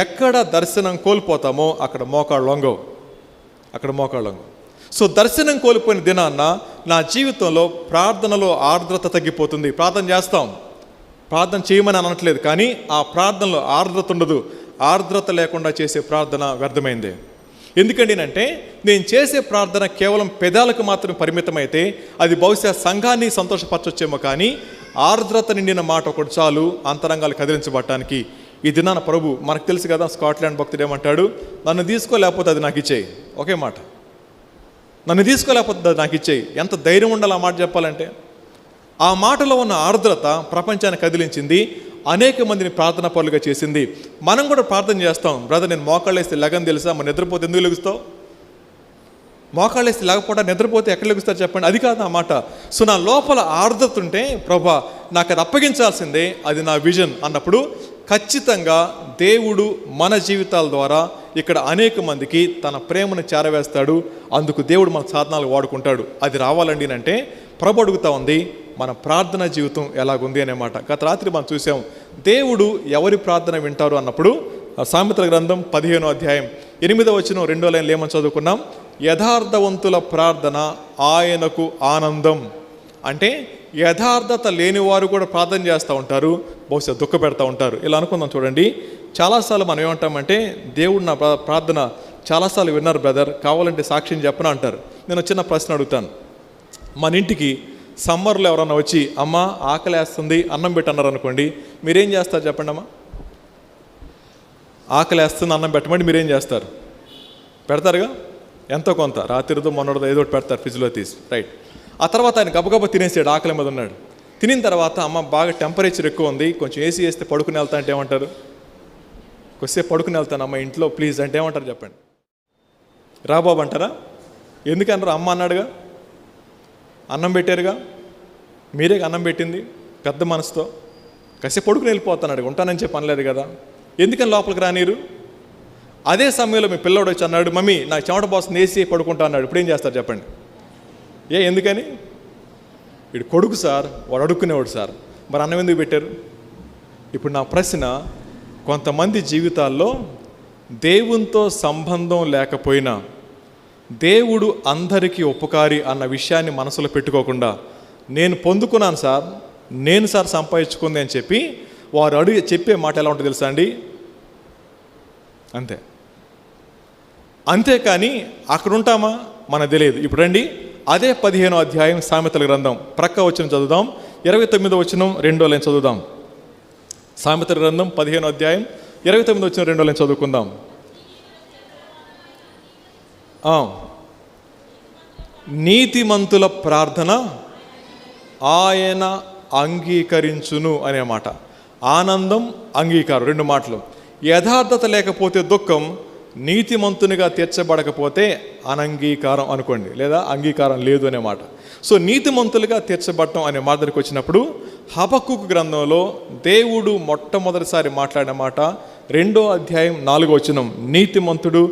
ఎక్కడ దర్శనం కోల్పోతామో అక్కడ మోకాళ్ళు లొంగవు, అక్కడ మోకాళ్ళు లొంగవు. సో దర్శనం కోల్పోయిన దినాన్న నా జీవితంలో ప్రార్థనలో ఆర్ద్రత తగ్గిపోతుంది. ప్రార్థన చేస్తాం, ప్రార్థన చేయమని అనట్లేదు, కానీ ఆ ప్రార్థనలో ఆర్ద్రత ఉండదు. ఆర్ద్రత లేకుండా చేసే ప్రార్థన వ్యర్థమైంది. ఎందుకండి అంటే, నేను చేసే ప్రార్థన కేవలం పెదాలకు మాత్రమే పరిమితమైతే అది బహుశా సంఘాన్ని సంతోషపరచొచ్చేమో, కానీ ఆర్ద్రత నిండిన మాట ఒకటి చాలు అంతరంగాలు కదిలించబడటానికి. ఈ దినాన ప్రభు మనకు తెలుసు కదా, స్కాట్లాండ్ భక్తుడు ఏమంటాడు, నన్ను తీసుకోలేకపోతే అది నాకు ఇచ్చేయి. ఒకే మాట, నన్ను తీసుకోలేకపోతే అది నాకు ఇచ్చేయి. ఎంత ధైర్యం ఉండాలి ఆ మాట చెప్పాలంటే. ఆ మాటలో ఉన్న ఆర్ద్రత ప్రపంచాన్ని కదిలించింది, అనేక మందిని ప్రార్థన పరులుగా చేసింది. మనం కూడా ప్రార్థన చేస్తాం, బ్రదర్ నేను మోకాళ్ళు వేస్తే లెగని తెలుసా, మరి నిద్రపోతే ఎందుకు లెగుస్తావు? మోకాళ్ళు వేస్తే లేకపోతే నిద్రపోతే ఎక్కడ లెగుస్తారు చెప్పండి? అది కాదు ఆ మాట. సో నా లోపల ఆర్ద్రత ఉంటే, ప్రభా నాకు అది అప్పగించాల్సిందే, అది నా విజన్ అన్నప్పుడు ఖచ్చితంగా దేవుడు మన జీవితాల ద్వారా ఇక్కడ అనేక మందికి తన ప్రేమను చేరవేస్తాడు. అందుకు దేవుడు మన సాధనాలు వాడుకుంటాడు. అది రావాలండి అంటే ప్రభు అడుగుతా ఉంది, మన ప్రార్థన జీవితం ఎలాగుంది అనేమాట. గత రాత్రి మనం చూసాం, దేవుడు ఎవరి ప్రార్థన వింటారు అన్నప్పుడు సామెతల గ్రంథం 15వ అధ్యాయం 8వ వచనం 2వ లైన్లు ఏమని చదువుకున్నాం, యథార్థవంతుల ప్రార్థన ఆయనకు ఆనందం. అంటే యథార్థత లేని వారు కూడా ప్రార్థన చేస్తూ ఉంటారు, బహుశా దుఃఖ పెడతా ఉంటారు. ఇలా అనుకుందాం చూడండి, చాలాసార్లు మనం ఏమంటామంటే, దేవుడు నా ప్రార్థన చాలాసార్లు విన్నారు బ్రదర్, కావాలంటే సాక్ష్యం చెప్పనా అంటారు. నేను చిన్న ప్రశ్న అడుగుతాను, మన ఇంటికి సమ్మర్లో ఎవరన్నా వచ్చి అమ్మ ఆకలి వేస్తుంది అన్నం పెట్టన్నారు అనుకోండి, మీరేం చేస్తారు చెప్పండి? అమ్మ ఆకలి వేస్తుంది అన్నం పెట్టమంటే మీరేం చేస్తారు? పెడతారుగా, ఎంతో కొంత, రాత్రితో మొన్నటిదో ఏదో ఒకటి పెడతారు ఫ్రిడ్జ్లో తీసి, రైట్. ఆ తర్వాత ఆయన గబగబా తినేసాడు, ఆకలి మీద ఉన్నాడు. తినిన తర్వాత అమ్మ బాగా టెంపరేచర్ ఎక్కువ ఉంది, కొంచెం ఏసీ వేస్తే పడుకుని వెళ్తా అంటే ఏమంటారు? కొద్దిసేపు పడుకుని వెళ్తాను అమ్మ ఇంట్లో ప్లీజ్ అంటే ఏమంటారు చెప్పండి? రాబాబు అంటారా? ఎందుకన్నారు? అమ్మ అన్నాడుగా, అన్నం పెట్టారుగా, మీరే అన్నం పెట్టింది పెద్ద మనసుతో, కాసేపు పడుకుని వెళ్ళిపోతున్నాడు, ఉంటానని చెప్పి అనలేదు కదా, ఎందుకని లోపలికి రానీరు? అదే సమయంలో మీ పిల్లవాడు వచ్చి అన్నాడు, మమ్మీ నాకు చెమట పోస్తుంది ఏసీ పడుకుంటా అన్నాడు, ఇప్పుడు ఏం చేస్తారు చెప్పండి? ఎందుకని? వీడు కొడుకు సార్, వాడు అడుక్కునేవాడు సార్, మరి అన్నం ఎందుకు పెట్టారు? ఇప్పుడు నా ప్రశ్న, కొంతమంది జీవితాల్లో దేవునితో సంబంధం లేకపోయినా దేవుడు అందరికీ ఉపకారి అన్న విషయాన్ని మనసులో పెట్టుకోకుండా, నేను పొందుకున్నాను సార్, నేను సార్ సంపాదించుకుంది అని చెప్పి వారు చెప్పే మాట ఎలా ఉంటుంది తెలుసా అండి? అంతే. అంతేకాని అక్కడ ఉంటామా మనకు తెలియదు. ఇప్పుడు రండి, అదే 15వ అధ్యాయం సామెతల గ్రంథం ప్రక్క వచనం చదువుదాం, 29వ వచనం 2వ లైన్ చదువుదాం. సామెతల గ్రంథం 15వ అధ్యాయం 29వ వచనం 2వ లైన్ చదువుకుందాం. నీతిమంతుల ప్రార్థన ఆయన అంగీకరించును అనే మాట. ఆనందం, అంగీకారం, రెండు మాటలు. యథార్థత లేకపోతే దుఃఖం, నీతిమంతునిగా తీర్చబడకపోతే అనంగీకారం అనుకోండి, లేదా అంగీకారం లేదు అనే మాట. సో నీతిమంతులుగా తీర్చబడటం అనే మాట దగ్గరికి వచ్చినప్పుడు హబక్కూకు గ్రంథంలో దేవుడు మొట్టమొదటిసారి మాట్లాడిన మాట 2వ అధ్యాయం 4వ వచనం, నీతిమంతుడు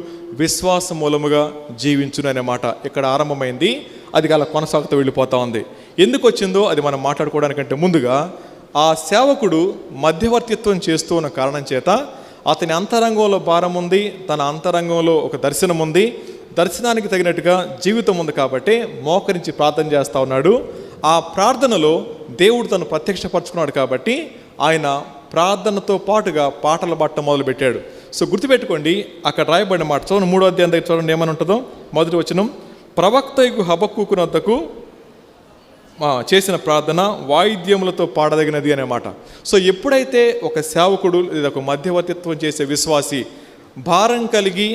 విశ్వాస మూలముగా జీవించును అనే మాట ఇక్కడ ఆరంభమైంది. అది అలా కొనసాగుతూ వెళ్ళిపోతూ ఉంది. ఎందుకు వచ్చిందో అది మనం మాట్లాడుకోవడానికంటే ముందుగా, ఆ సేవకుడు మధ్యవర్తిత్వం చేస్తూ ఉన్న కారణం చేత అతని అంతరంగంలో భారం ఉంది, తన అంతరంగంలో ఒక దర్శనం ఉంది, దర్శనానికి తగినట్టుగా జీవితం ఉంది కాబట్టి మోకరించి ప్రార్థన చేస్తూ ఉన్నాడు. ఆ ప్రార్థనలో దేవుడు తను ప్రత్యక్షపరచుకున్నాడు కాబట్టి ఆయన ప్రార్థనతో పాటుగా పాటలు పాడటం మొదలుపెట్టాడు. సో గుర్తుపెట్టుకోండి, అక్కడ రాయబడిన మాట చూడండి, 3వ అధ్యాయం దగ్గర చూడండి ఏమని ఉంటుందో. మొదటి వచనం, ప్రవక్తకు హబక్కూకు వద్దకు చేసిన ప్రార్థన వాయిద్యములతో పాడదగినది అనే మాట. సో ఎప్పుడైతే ఒక సేవకుడు లేదా ఒక మధ్యవర్తిత్వం చేసే విశ్వాసి భారం కలిగి,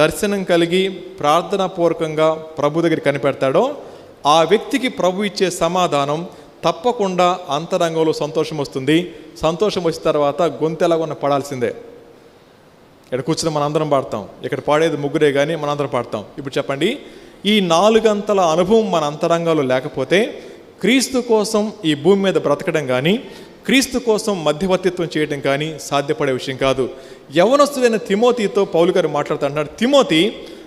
దర్శనం కలిగి, ప్రార్థనాపూర్వకంగా ప్రభు దగ్గర కనిపెడతాడో, ఆ వ్యక్తికి ప్రభు ఇచ్చే సమాధానం తప్పకుండా అంతరంగంలో సంతోషం వస్తుంది. సంతోషం వచ్చిన తర్వాత గొంతెలాగొన్న పడాల్సిందే. ఇక్కడ కూర్చుని మనందరం పాడతాం, ఇక్కడ పాడేది ముగ్గురే కానీ మనందరం పాడతాం. ఇప్పుడు చెప్పండి, ఈ 4 గంటల అనుభవం మన అంతరంగంలో లేకపోతే క్రీస్తు కోసం ఈ భూమి మీద బ్రతకడం కానీ, క్రీస్తు కోసం మధ్యవర్తిత్వం చేయడం కానీ సాధ్యపడే విషయం కాదు. యవనస్తుడైన తిమోతితో పౌలు గారు మాట్లాడుతున్నాడు, తిమోతి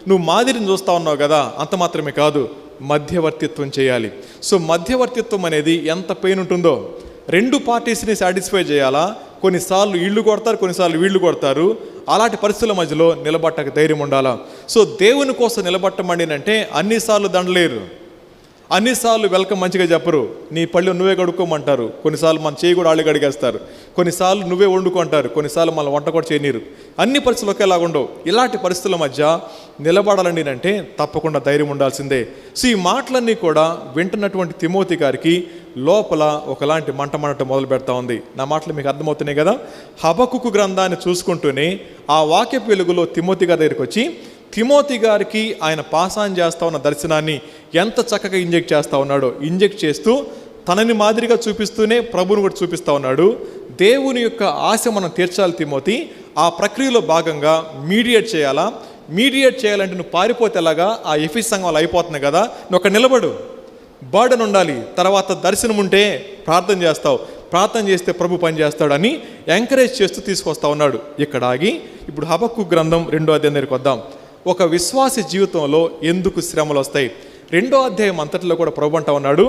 నువ్వు మాదిరిని చూస్తూ ఉన్నావు కదా, అంత మాత్రమే కాదు, మధ్యవర్తిత్వం చేయాలి. సో మధ్యవర్తిత్వం అనేది ఎంత పెయిన్ ఉంటుందో, రెండు పార్టీస్ని సాటిస్ఫై చేయాలా. కొన్నిసార్లు వీళ్ళు కొడతారు, కొన్నిసార్లు వీళ్ళు కొడతారు. అలాంటి పరిస్థితుల మధ్యలో నిలబట్టక ధైర్యం ఉండాలా. సో దేవుని కోసం నిలబట్టమండి అంటే అన్నిసార్లు దండలేరు, అన్నిసార్లు వెల్కమ్ మంచిగా చెప్పరు. నీ పళ్ళు నువ్వే కడుక్కోమంటారు, కొన్నిసార్లు మన చేయి కూడా వాళ్ళు కడిగేస్తారు, కొన్నిసార్లు నువ్వే వండుకుంటారు, కొన్నిసార్లు మన వంట కూడా చేయనీరు. అన్ని పరిస్థితులు ఒకేలాగా ఉండవు. ఇలాంటి పరిస్థితుల మధ్య నిలబడాలండి అంటే తప్పకుండా ధైర్యం ఉండాల్సిందే. సో ఈ మాటలన్నీ కూడా వింటున్నటువంటి తిమోతి గారికి లోపల ఒకలాంటి మంట మండటం మొదలు పెడతా ఉంది. నా మాటలు మీకు అర్థమవుతున్నాయి కదా. హబక్కుకు గ్రంథాన్ని చూసుకుంటూనే ఆ వాక్యపు వెలుగులో తిమోతి గారి దగ్గరికి వచ్చి తిమోతి గారికి ఆయన పాసాన్ చేస్తా ఉన్న దర్శనాన్ని ఎంత చక్కగా ఇంజెక్ట్ చేస్తూ ఉన్నాడో, ఇంజెక్ట్ చేస్తూ తనని మాదిరిగా చూపిస్తూనే ప్రభువుని కూడా చూపిస్తూ ఉన్నాడు. దేవుని యొక్క ఆశ మనం తీర్చాలి తిమోతి. ఆ ప్రక్రియలో భాగంగా మీడియేట్ చేయాలా. మీడియేట్ చేయాలంటే నువ్వు పారిపోతే ఎలాగా, ఆ ఎఫీస్ సంఘం వాళ్ళు అయిపోతుంది కదా, నువ్వు ఒక నిలబడు, బర్డన్ ఉండాలి. తర్వాత దర్శనం ఉంటే ప్రార్థన చేస్తావు, ప్రార్థన చేస్తే ప్రభు పని చేస్తాడని ఎంకరేజ్ చేస్తూ తీసుకొస్తా ఉన్నాడు. ఇక్కడ ఆగి ఇప్పుడు హబక్కు గ్రంథం 2వ అధ్యాయం దగ్గరికి వద్దాం. ఒక విశ్వాసి జీవితంలో ఎందుకు శ్రమలు వస్తాయి? 2వ అధ్యాయం అంతటిలో కూడా ప్రభు అంటా ఉన్నాడు,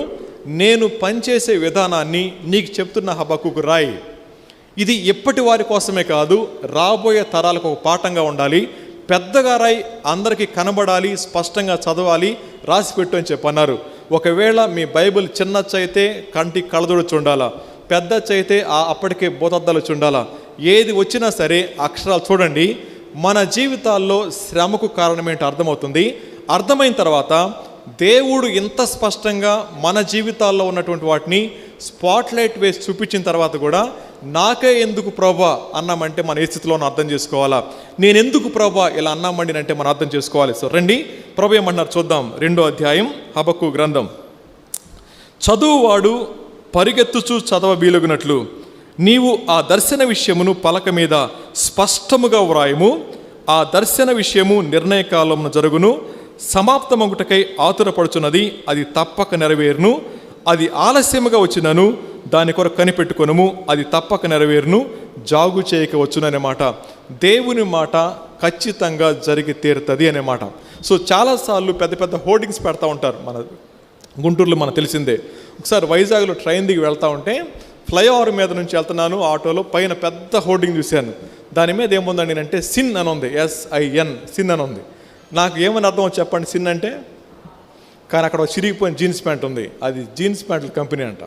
నేను పనిచేసే విధానాన్ని నీకు చెప్తున్న హబక్కుకు రాయి. ఇది ఎప్పటి వారి కోసమే కాదు, రాబోయే తరాలకు ఒక పాఠంగా ఉండాలి. పెద్దగా రాయి, అందరికీ కనబడాలి, స్పష్టంగా చదవాలి, రాసిపెట్టు అని చెప్పన్నారు. ఒకవేళ మీ బైబిల్ చిన్నచ్చైతే కంటికి కళ్ళజోడు ఉండాలా, పెద్దచ్చైతే అప్పటికే బోధద్దాలు ఉండాలా. ఏది వచ్చినా సరే అక్షరాలు చూడండి. మన జీవితాల్లో శ్రమకు కారణమేంటో అర్థమవుతుంది. అర్థమైన తర్వాత దేవుడు ఇంత స్పష్టంగా మన జీవితాల్లో ఉన్నటువంటి వాటిని స్పాట్లైట్ వేసి చూపించిన తర్వాత కూడా నాకే ఎందుకు ప్రభా అన్నామంటే మన ఏ స్థితిలో అర్థం చేసుకోవాలా. నేను ఎందుకు ప్రభా ఇలా అన్నామండి అంటే మనం అర్థం చేసుకోవాలి. సో రండి ప్రభు ఏమన్నారు చూద్దాం. 2వ అధ్యాయం హబక్కు గ్రంథం. చదువువాడు పరిగెత్తుచు చదవ వీలుగునట్లు నీవు ఆ దర్శన విషయమును పలక మీద స్పష్టముగా వ్రాయము. ఆ దర్శన విషయము నిర్ణయకాలమున జరుగును, సమాప్తమగుటకై ఆతురపడుచున్నది, అది తప్పక నెరవేరును. అది ఆలస్యముగా వచ్చినను దాని కొరకు కనిపెట్టుకొనుము, అది తప్పక నెరవేరును, జాగు చేయకవచ్చును అనే మాట. దేవుని మాట ఖచ్చితంగా జరిగి తీరుతుంది అనే మాట. సో చాలాసార్లు పెద్ద పెద్ద హోర్డింగ్స్ పెడతా ఉంటారు. మన గుంటూరులో మనకు తెలిసిందే. ఒకసారి వైజాగ్లో ట్రైన్ దిగి వెళ్తూ ఉంటే ఫ్లైఓవర్ మీద నుంచి వెళ్తున్నాను, ఆటోలో పైన పెద్ద హోర్డింగ్ చూశాను. దాని మీద ఏముందండి అంటే సిన్ అని ఉంది, SIN, సిన్ అని ఉంది. నాకు ఏమని అర్థం చెప్పండి సిన్ అంటే? కానీ అక్కడ చిరిగిపోయిన జీన్స్ ప్యాంట్ ఉంది, అది జీన్స్ ప్యాంట్ల కంపెనీ అంట.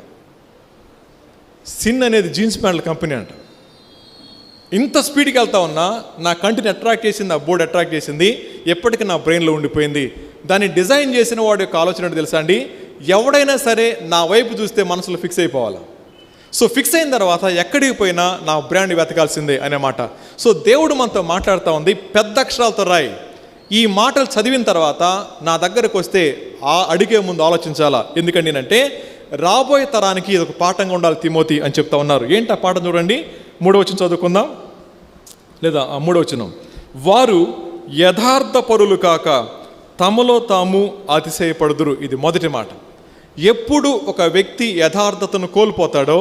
సిన్ అనేది జీన్స్ ప్యాంట్ల కంపెనీ అంట. ఇంత స్పీడ్కి వెళ్తా ఉన్నా నా కంటిని అట్రాక్ట్ చేసింది, ఆ బోర్డు అట్రాక్ట్ చేసింది, ఎప్పటికీ నా బ్రెయిన్లో ఉండిపోయింది. దాన్ని డిజైన్ చేసిన వాడి యొక్క ఆలోచన తెలుసా అండి, ఎవడైనా సరే నా వైపు చూస్తే మనసులో ఫిక్స్ అయిపోవాలి. సో ఫిక్స్ అయిన తర్వాత ఎక్కడికి పోయినా నా బ్రాండ్ వెతకాల్సిందే అనే మాట. సో దేవుడు మనతో మాట్లాడుతూ ఉంది, పెద్ద అక్షరాలతో రాయి. ఈ మాటలు చదివిన తర్వాత నా దగ్గరకు వస్తే అడిగే ముందు ఆలోచించాలా. ఎందుకంటే నేనంటే రాబోయే తరానికి ఇది ఒక పాఠంగా ఉండాలి తిమోతి అని చెప్తా ఉన్నారు. ఏంటి ఆ పాఠం చూడండి. 3వ వచనం చదువుకుందాం, లేదా 3వ వచనం. వారు యథార్థపరులు కాక తమలో తాము అతిశయపడుదురు. ఇది మొదటి మాట. ఎప్పుడు ఒక వ్యక్తి యథార్థతను కోల్పోతాడో,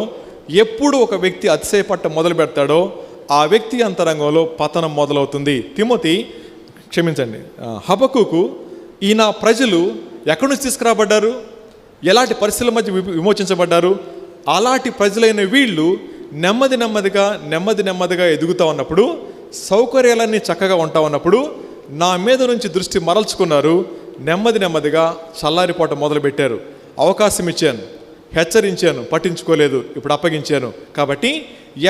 ఎప్పుడు ఒక వ్యక్తి అతిశయపట్ట మొదలు పెడతాడో ఆ వ్యక్తి అంతరంగంలో పతనం మొదలవుతుంది. హబక్కుకు ఈయన ప్రజలు ఎక్కడి నుంచి తీసుకురాబడ్డారు, ఎలాంటి పరిస్థితుల మధ్య విమోచించబడ్డారు. అలాంటి ప్రజలైన వీళ్ళు నెమ్మదిగా ఎదుగుతూ ఉన్నప్పుడు, సౌకర్యాలన్నీ చక్కగా ఉంటా ఉన్నప్పుడు నా మీద నుంచి దృష్టి మరల్చుకున్నారు. నెమ్మదిగా చల్లారిపోవటం మొదలుపెట్టారు. అవకాశం ఇచ్చాను, హెచ్చరించాను, పట్టించుకోలేదు, ఇప్పుడు అప్పగించాను. కాబట్టి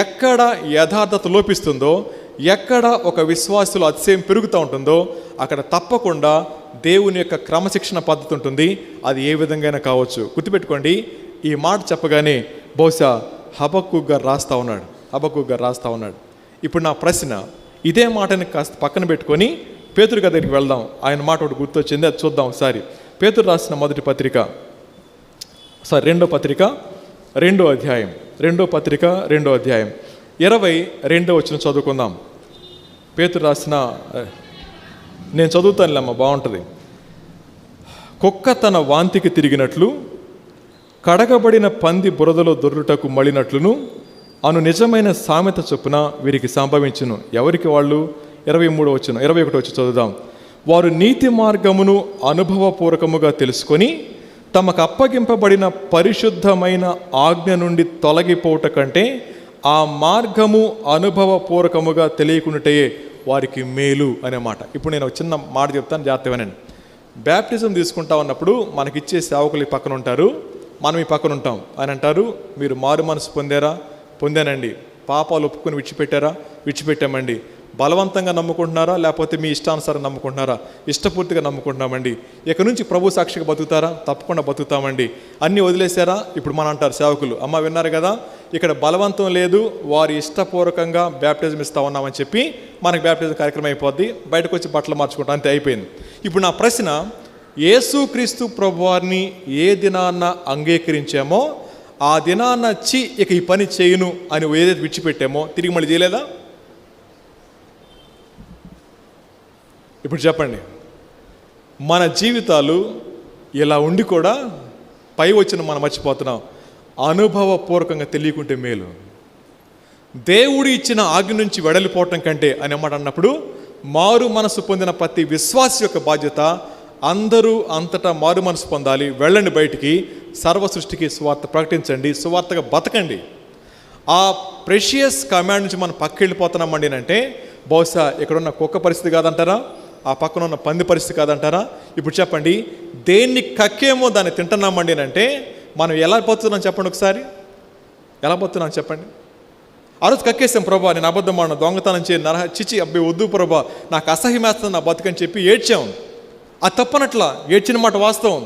ఎక్కడ యథార్థత లోపిస్తుందో, ఎక్కడ ఒక విశ్వాసులు అతిశయం పెరుగుతూ ఉంటుందో అక్కడ తప్పకుండా దేవుని యొక్క క్రమశిక్షణ పద్ధతి ఉంటుంది. అది ఏ విధంగా కావచ్చు. గుర్తుపెట్టుకోండి, ఈ మాట చెప్పగానే బహుశా హబక్కూకు గారు రాస్తా ఉన్నాడు. ఇప్పుడు నా ప్రశ్న, ఇదే మాటని కాస్త పక్కన పెట్టుకొని పేతురు గారి దగ్గరికి వెళ్దాం. ఆయన మాట ఒకటి గుర్తొచ్చింది, అది చూద్దాం ఒకసారి. పేతురు రాసిన మొదటి పత్రిక, రెండో పత్రిక 2వ అధ్యాయం 22వ వచనం చదువుకుందాం. పేతురు రాసిన, నేను చదువుతానులేమ్మా, బాగుంటుంది. కుక్క తన వాంతికి తిరిగినట్లు, కడగబడిన పంది బురదలో దొర్లుటకు మళ్ళినట్లును అను నిజమైన సామెత చొప్పున వీరికి సంభవించును. ఎవరికి వాళ్ళు? 21వ వచనం చదువుదాం. వారు నీతి మార్గమును అనుభవపూర్వకముగా తెలుసుకొని తమకు అప్పగింపబడిన పరిశుద్ధమైన ఆజ్ఞ నుండి తొలగిపోవట కంటే ఆ మార్గము అనుభవపూర్వకముగా తెలియకుండాటే వారికి మేలు అనే మాట. ఇప్పుడు నేను ఒక చిన్న మాట చెప్తాను, జాగ్రత్తగా వినండి. బ్యాప్టిజం తీసుకుంటా ఉన్నప్పుడు మనకిచ్చే సేవకులు ఈ పక్కన ఉంటారు, మనం ఈ పక్కన ఉంటాం. ఆయన అంటారు, మీరు మారు మనసు పొందారా? పొందానండి. పాపాలు ఒప్పుకొని విడిచిపెట్టారా? విడిచిపెట్టామండి. బలవంతంగా నమ్ముకుంటున్నారా లేకపోతే మీ ఇష్టానుసారం నమ్ముకుంటున్నారా? ఇష్టపూర్తిగా నమ్ముకుంటున్నామండి. ఇక నుంచి ప్రభు సాక్షిగా బతుకుతారా? తప్పకుండా బతుకుతామండి. అన్నీ వదిలేశారా? ఇప్పుడు మనం అంటారు సేవకులు, అమ్మ విన్నారు కదా, ఇక్కడ బలవంతం లేదు, వారి ఇష్టపూర్వకంగా బ్యాప్టిజం ఇస్తా ఉన్నామని చెప్పి మనకి బ్యాప్టిజం కార్యక్రమం అయిపోద్ది, బయటకు వచ్చి బట్టలు మార్చుకుంటాం, అంతే అయిపోయింది. ఇప్పుడు నా ప్రశ్న, యేసుక్రీస్తు ప్రభువారిని ఏ దినాన్న అంగీకరించామో ఆ దినాన్న ఇక ఈ పని చేయను అని ఏదైతే విడిచిపెట్టామో తిరిగి మళ్ళీ చేయలేదా? ఇప్పుడు చెప్పండి, మన జీవితాలు ఇలా ఉండి కూడా పై వచ్చిన మనం మర్చిపోతున్నాం. అనుభవపూర్వకంగా తెలియకుంటే మేలు. దేవుడు ఇచ్చిన ఆజ్ఞ నుంచి వెడలిపోవటం కంటే అని మాట అన్నప్పుడు, మారు మనసు పొందిన ప్రతి విశ్వాసి యొక్క బాధ్యత, అందరూ అంతటా మారు మనసు పొందాలి. వెళ్ళండి బయటికి, సర్వ సృష్టికి సువార్త ప్రకటించండి, సువార్తగా బతకండి. ఆ ప్రెషియస్ కమాండ్ నుంచి మనం పక్క వెళ్ళిపోతున్నామండి అంటే బహుశా ఇక్కడున్న కుక్క పరిస్థితి కాదంటారా? ఆ పక్కన ఉన్న పంది పరిస్థితి కాదంటారా? ఇప్పుడు చెప్పండి, దేన్ని కక్కేమో దాన్ని తింటున్నామండి అంటే మనం ఎలా బతున్నాం చెప్పండి ఒకసారి, ఎలా బతున్నాం చెప్పండి. ఆ రోజు కక్కేసాం, ప్రభా నేను అబద్ధం ఆడిన, దొంగతనం చేయి, చిచి అబ్బాయి వద్దు ప్రభా, నాకు అసహ్యమేస్తుంది నా బతుకని చెప్పి ఏడ్చాం. అది తప్పనట్లా, ఏడ్చిన మాట వాస్తవం,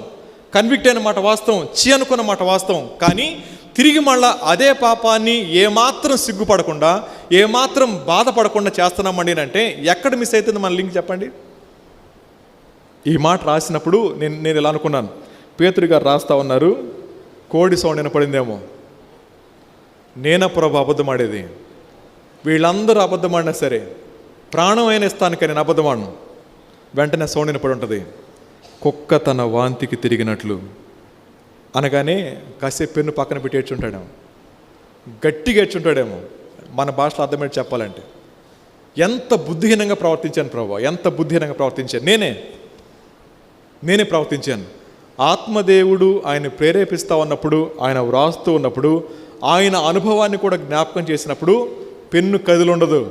కన్విక్ట్ అయిన మాట వాస్తవం, అనుకున్న మాట వాస్తవం. కానీ తిరిగి మళ్ళా అదే పాపాన్ని ఏమాత్రం సిగ్గుపడకుండా, ఏమాత్రం బాధపడకుండా చేస్తున్నామండి అంటే ఎక్కడ మిస్ అవుతుంది మన లింక్ చెప్పండి. ఈ మాట రాసినప్పుడు నేను ఇలా అనుకున్నాను, పేతురు గారు రాస్తా ఉన్నారు, కోడి సౌండ్ వినపడిందేమో, నేనా ప్రభు అబద్ధం ఆడేది, వీళ్ళందరూ అబద్ధం ఆడినా సరే ప్రాణం అయిన ఇస్తానికి నేను అబద్ధం ఆడను. వెంటనే సౌండ్ వినపడి ఉంటుంది, కుక్క తన వాంతికి తిరిగినట్లు అనగానే కాసేపు పెన్ను పక్కన పెట్టి ఏడ్చుంటాడేమో, గట్టిగా ఏడ్చుంటాడేమో. మన భాషలో అర్థమేంటి చెప్పాలంటే, ఎంత బుద్ధిహీనంగా ప్రవర్తించాను ప్రభు, ఎంత బుద్ధిహీనంగా ప్రవర్తించాను, నేనే ప్రవర్తించాను. ఆత్మదేవుడు ఆయన ప్రేరేపిస్తూ ఉన్నప్పుడు, ఆయన వ్రాస్తూ ఉన్నప్పుడు, ఆయన అనుభవాన్ని కూడా జ్ఞాపకం చేసినప్పుడు పెన్ను కదులుండదు.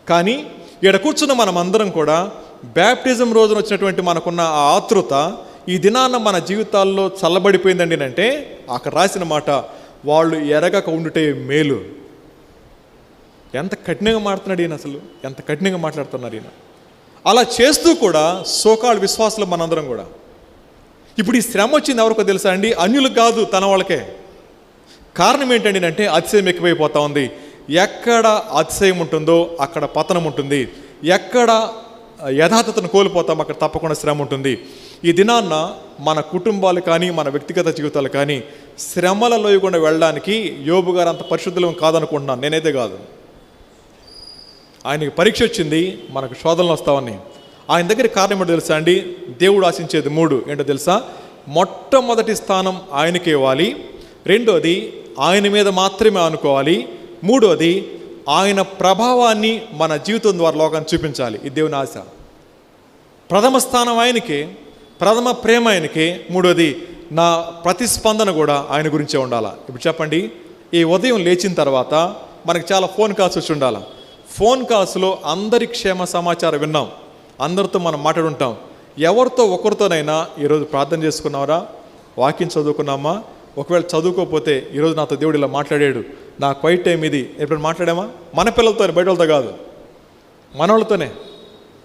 కానీ ఇక్కడ కూర్చున్న మనం అందరం కూడా బ్యాప్టిజం రోజున వచ్చినటువంటి మనకున్న ఆ ఆతృత ఈ దినాన్న మన జీవితాల్లో చల్లబడిపోయిందండి అంటే అక్కడ రాసిన మాట, వాళ్ళు ఎరగక ఉండుటే మేలు. ఎంత కఠినంగా మాట్లాడుతున్నాడు ఈయన, అసలు ఎంత కఠినంగా మాట్లాడుతున్నారు ఈయన. అలా చేస్తూ కూడా సోకాళ్ళ విశ్వాసులు మనందరం కూడా. ఇప్పుడు ఈ శ్రమ వచ్చింది ఎవరికో తెలుసా అండి? అన్యులకు కాదు, తన వాళ్ళకే. కారణం ఏంటండి అంటే అతిశయం ఎక్కువైపోతా ఉంది. ఎక్కడ అతిశయం ఉంటుందో అక్కడ పతనం ఉంటుంది, ఎక్కడ యథార్థతను కోల్పోతాం అక్కడ తప్పకుండా శ్రమ ఉంటుంది. ఈ దినాన్న మన కుటుంబాలు కానీ మన వ్యక్తిగత జీవితాలు కానీ శ్రమలలో కూడా వెళ్ళడానికి యోబు గారు అంత పరిశుద్ధులం కాదనుకుంటున్నాను, నేనైతే కాదు. ఆయనకి పరీక్ష వచ్చింది, మనకు శోధనలు వస్తామని. ఆయన దగ్గర కారణం ఏంటో తెలుసా అండి? దేవుడు ఆశించేది 3 ఏంటో తెలుసా? మొట్టమొదటి స్థానం ఆయనకే ఇవ్వాలి, రెండోది ఆయన మీద మాత్రమే అనుకోవాలి, మూడోది ఆయన ప్రభావాన్ని మన జీవితం ద్వారా లోకాన్ని చూపించాలి. ఇది దేవుని ఆశ. ప్రథమ స్థానం ఆయనకే, ప్రథమ ప్రేమ ఆయనకే, మూడోది నా ప్రతిస్పందన కూడా ఆయన గురించే ఉండాలా. ఇప్పుడు చెప్పండి, ఈ ఉదయం లేచిన తర్వాత మనకి చాలా ఫోన్ కాల్స్ వచ్చి ఉండాలి. ఫోన్ కాల్స్లో అందరి క్షేమ సమాచారం విన్నాం, అందరితో మనం మాట్లాడుంటాం. ఎవరితో ఒకరితోనైనా ఈరోజు ప్రార్థన చేసుకున్నారా, వాక్యం చదువుకున్నామా? ఒకవేళ చదువుకోకపోతే ఈరోజు నాతో దేవుడు ఇలా మాట్లాడాడు, నా క్వైట్ టైం ఇది, ఎప్పుడు మాట్లాడామా? మన పిల్లలతోనే, బయట వాళ్ళతో కాదు, మన వాళ్ళతోనే,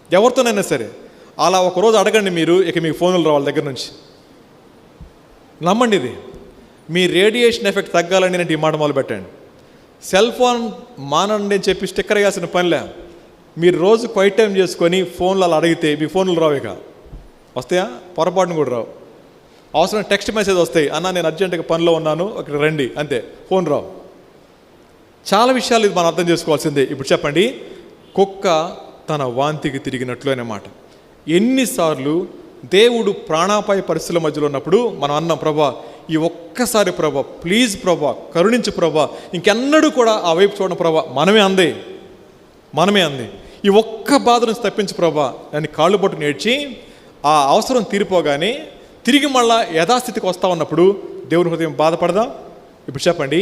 ఎవరితోనైనా సరే. అలా ఒకరోజు అడగండి మీరు, ఇక మీకు ఫోన్లు రావాలి దగ్గర నుంచి. నమ్మండి, ఇది మీ రేడియేషన్ ఎఫెక్ట్ తగ్గాలని నేను ఈ మాట మొదలు పెట్టండి. సెల్ ఫోన్ మానండి అని చెప్పి స్టిక్కర్ వేయాల్సిన పనిలే. మీరు రోజు క్వైట్ టైం చేసుకొని ఫోన్లు అలా అడిగితే మీ ఫోన్లు రావు, ఇక వస్తాయా? పొరపాటును కూడా రావు. అవసరం టెక్స్ట్ మెసేజ్ వస్తాయి, అన్న నేను అర్జెంటుగా పనిలో ఉన్నాను అక్కడ రండి, అంతే, ఫోన్ రావు. చాలా విషయాలు ఇది మనం అర్థం చేసుకోవాల్సిందే. ఇప్పుడు చెప్పండి, కుక్క తన వాంతికి తిరిగినట్లు అన్నమాట. ఎన్నిసార్లు దేవుడు ప్రాణాపాయ పరిస్థితుల మధ్యలో ఉన్నప్పుడు మనం అన్నాం, ప్రభా ఈ ఒక్కసారి ప్రభా ప్లీజ్ ప్రభా కరుణించు ప్రభా, ఇంకెన్నడూ కూడా ఆ వైపు చూడడం ప్రభా, మనమే అంది. ఈ ఒక్క బాధ నుంచి తప్పించు ప్రభా అని కాళ్ళు పట్టు నేర్చి ఆ అవసరం తీరిపోగానే తిరిగి మళ్ళా యథాస్థితికి వస్తూ ఉన్నప్పుడు దేవుని హృదయం బాధపడదా? ఇప్పుడు చెప్పండి,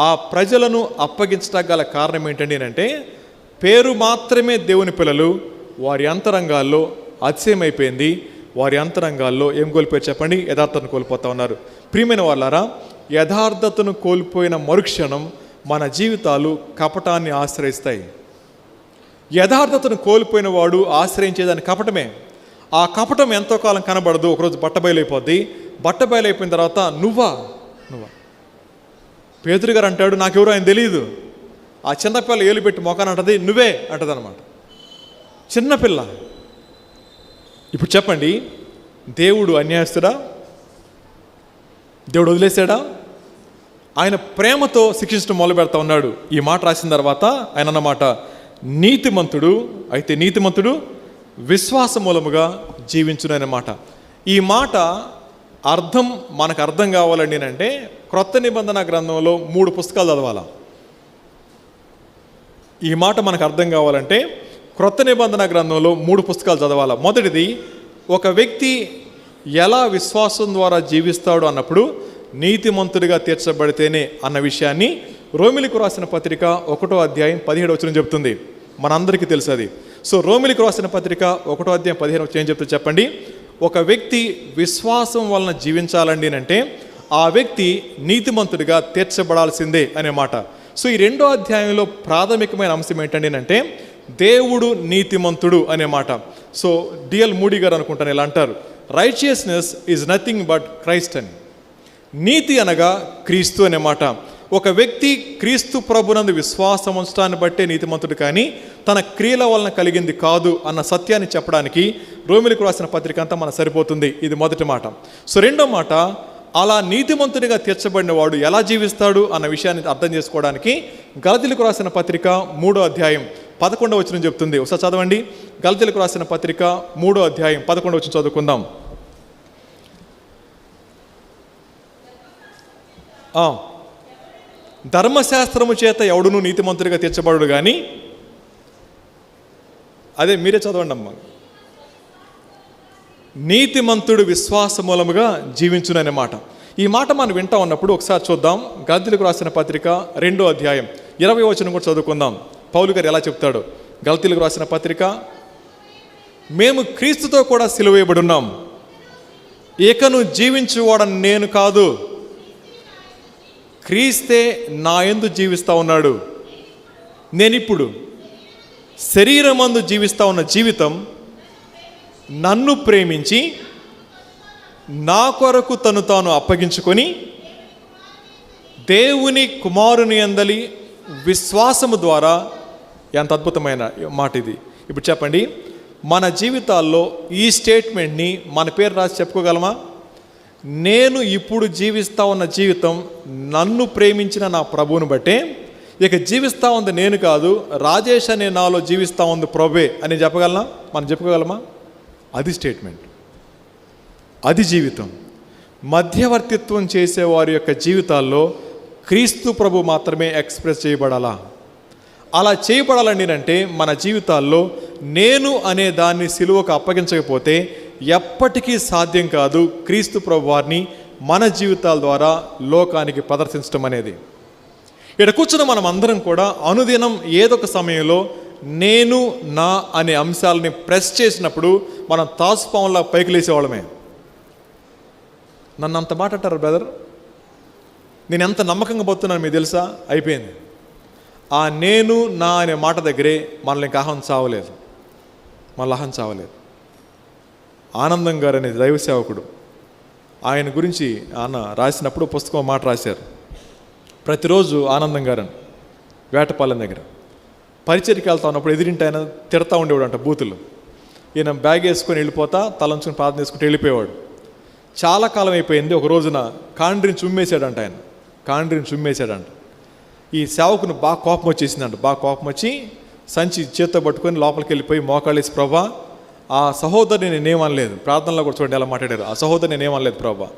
ఆ ప్రజలను అప్పగించడానికి గల కారణం ఏంటండి అంటే పేరు మాత్రమే దేవుని పిల్లలు, వారి అంతరంగాల్లో అతిశయమైపోయింది. వారి అంతరంగాల్లో ఏం కోల్పోయారు చెప్పండి? యథార్థతను కోల్పోతూ ఉన్నారు. ప్రియమైన వాళ్ళారా, యథార్థతను కోల్పోయిన మరుక్షణం మన జీవితాలు కపటాన్ని ఆశ్రయిస్తాయి. యథార్థతను కోల్పోయిన వాడు ఆశ్రయించేదాన్ని కపటమే. ఆ కపటం ఎంతో కాలం కనబడదు, ఒకరోజు బట్టబయలైపోద్ది. బట్టబయలైపోయిన తర్వాత నువ్వా పేతురు గారు అంటాడు, నాకెవరో ఆయన తెలియదు. ఆ చిన్నపిల్ల ఏలు పెట్టి మొఖాన్ని అంటది, నువ్వే అంటది అనమాట. చిన్నపిల్ల. ఇప్పుడు చెప్పండి, దేవుడు అన్యాయస్తుడా? దేవుడు వదిలేశాడా? ఆయన ప్రేమతో శిక్షించడం మొదలు పెడతా ఉన్నాడు. ఈ మాట రాసిన తర్వాత ఆయన అన్నమాట, నీతిమంతుడు అయితే నీతిమంతుడు విశ్వాస మూలముగా జీవించును అనే మాట. ఈ మాట అర్థం మనకు అర్థం కావాలండి అంటే క్రొత్త నిబంధన గ్రంథంలో 3 పుస్తకాలు చదవాలా. ఈ మాట మనకు అర్థం కావాలంటే క్రొత్త నిబంధన గ్రంథంలో 3 పుస్తకాలు చదవాలా. మొదటిది, ఒక వ్యక్తి ఎలా విశ్వాసం ద్వారా జీవిస్తాడు అన్నప్పుడు నీతిమంతుడిగా తీర్చబడితేనే అన్న విషయాన్ని రోమిలికి రాసిన పత్రిక 1వ అధ్యాయం 17వ వచనం చెప్తుంది. మనందరికీ తెలుసు అది. సో రోమిలికి రాసిన పత్రిక 1వ అధ్యాయం 15వ వచనం ఏం చెప్తుంది చెప్పండి? ఒక వ్యక్తి విశ్వాసం వలన జీవించాలండి అంటే ఆ వ్యక్తి నీతిమంతుడిగా తీర్చబడాల్సిందే అనే మాట. సో ఈ 2వ అధ్యాయంలో ప్రాథమికమైన అంశం ఏంటండి అంటే దేవుడు నీతిమంతుడు అనే మాట. సో డిఎల్ మూడీ గారు అనుకుంటాను ఇలా అంటారు, righteousness is nothing but Christ అని. నీతి అనగా క్రీస్తు అనే మాట. ఒక వ్యక్తి క్రీస్తు ప్రభునందు విశ్వాసం ఉంచడాన్ని బట్టే నీతిమంతుడు, కానీ తన క్రియల వలన కలిగింది కాదు అన్న సత్యాన్ని చెప్పడానికి రోమిలికి రాసిన పత్రిక అంతా మనకు సరిపోతుంది. ఇది మొదటి మాట. సో రెండో మాట, అలా నీతిమంతుడిగా తీర్చబడిన వాడు ఎలా జీవిస్తాడు అన్న విషయాన్ని అర్థం చేసుకోవడానికి గలతీలకు రాసిన పత్రిక 3వ అధ్యాయం 11వ వచనం చెప్తుంది. ఒకసారి చదవండి. గలతీలకు రాసిన పత్రిక 3వ అధ్యాయం 11వ వచనం చదువుకుందాం. ధర్మశాస్త్రము చేత ఎవడును నీతిమంతుడిగా తీర్చబడు కానీ, అదే మీరే చదవండి అమ్మ, నీతిమంతుడు విశ్వాస మూలముగా జీవించుననే మాట. ఈ మాట మనం వింటా ఉన్నప్పుడు ఒకసారి చూద్దాం. గలతీలకు రాసిన పత్రిక 2వ అధ్యాయం 20వ వచనం కూడా చదువుకుందాం. పౌలు గారు ఎలా చెప్తాడు? గలతీలకు రాసిన పత్రిక, మేము క్రీస్తుతో కూడా సిలువేయబడి ఉన్నాం, ఇకను జీవించువాడని నేను కాదు, క్రీస్తే నా యందు జీవిస్తూ ఉన్నాడు. నేనిప్పుడు శరీరమందు జీవిస్తూ ఉన్న జీవితం నన్ను ప్రేమించి నా కొరకు తను తాను అప్పగించుకొని దేవుని కుమారుని యందలి విశ్వాసము ద్వారా, ఎంత అద్భుతమైన మాట ఇది. ఇప్పుడు చెప్పండి, మన జీవితాల్లో ఈ స్టేట్మెంట్ని మన పేరు రాసి చెప్పుకోగలమా? నేను ఇప్పుడు జీవిస్తూ ఉన్న జీవితం నన్ను ప్రేమించిన నా ప్రభువుని బట్టే, ఇక జీవిస్తూ ఉంది నేను కాదు, రాజేష్ అనే నాలో జీవిస్తూ ఉంది ప్రభువే అని చెప్పగలనా? మనం చెప్పుకోగలమా? అది స్టేట్మెంట్, అది జీవితం. మధ్యవర్తిత్వం చేసేవారి యొక్క జీవితాల్లో క్రీస్తు ప్రభు మాత్రమే ఎక్స్ప్రెస్ చేయబడాలా. అలా చేయబడాలండి అంటే మన జీవితాల్లో నేను అనే దాన్ని సిలువకు అప్పగించకపోతే ఎప్పటికీ సాధ్యం కాదు క్రీస్తు ప్రభు వారిని మన జీవితాల ద్వారా లోకానికి ప్రదర్శించడం అనేది. ఇక్కడ కూర్చున్న మనం అందరం కూడా అనుదినం ఏదొక సమయంలో నేను నా అనే అంశాలని ప్రెస్ చేసినప్పుడు మనం తాసుపాములా పైకి లేసేవాళ్ళమే. నన్ను అంత మాట అంటారు బ్రదర్, నేను ఎంత నమ్మకంగా పోతున్నాను మీకు తెలుసా? అయిపోయింది. ఆ నేను నా అనే మాట దగ్గరే మనల్ని ఇంకా అహం చావలేదు, మళ్ళీ అహం చావలేదు. ఆనందం గారు అనేది దైవ సేవకుడు, ఆయన గురించి ఆయన రాసినప్పుడు పుస్తకం మాట రాశారు. ప్రతిరోజు ఆనందం గారని వేటపాలెం దగ్గర పరిచర్కి వెళ్తా ఉన్నప్పుడు ఎదిరింటి ఆయన తిడతా ఉండేవాడు అంట బూతులు. ఈయన బ్యాగ్ వేసుకొని వెళ్ళిపోతా తలంచుకొని ప్రార్థన చేసుకుంటూ వెళ్ళిపోయేవాడు. చాలా కాలం అయిపోయింది. ఒక రోజున కాండ్రిని చుమ్మేశాడంట ఆయన, కాండ్రిని చుమ్మేశాడంట. ఈ సేవకుని బాగా కోపం వచ్చేసిందంట. బాగా కోపం వచ్చి సంచి చేత్తో పట్టుకొని లోపలికి వెళ్ళిపోయి మోకాళ్ళేసి, ప్రభా ఆ సహోదరుని నేనేమనలేదు, ప్రార్థనలో కూడా చూడండి ఎలా మాట్లాడారు, ఆ సహోదరుని నేనేమనలేదు ప్రభా,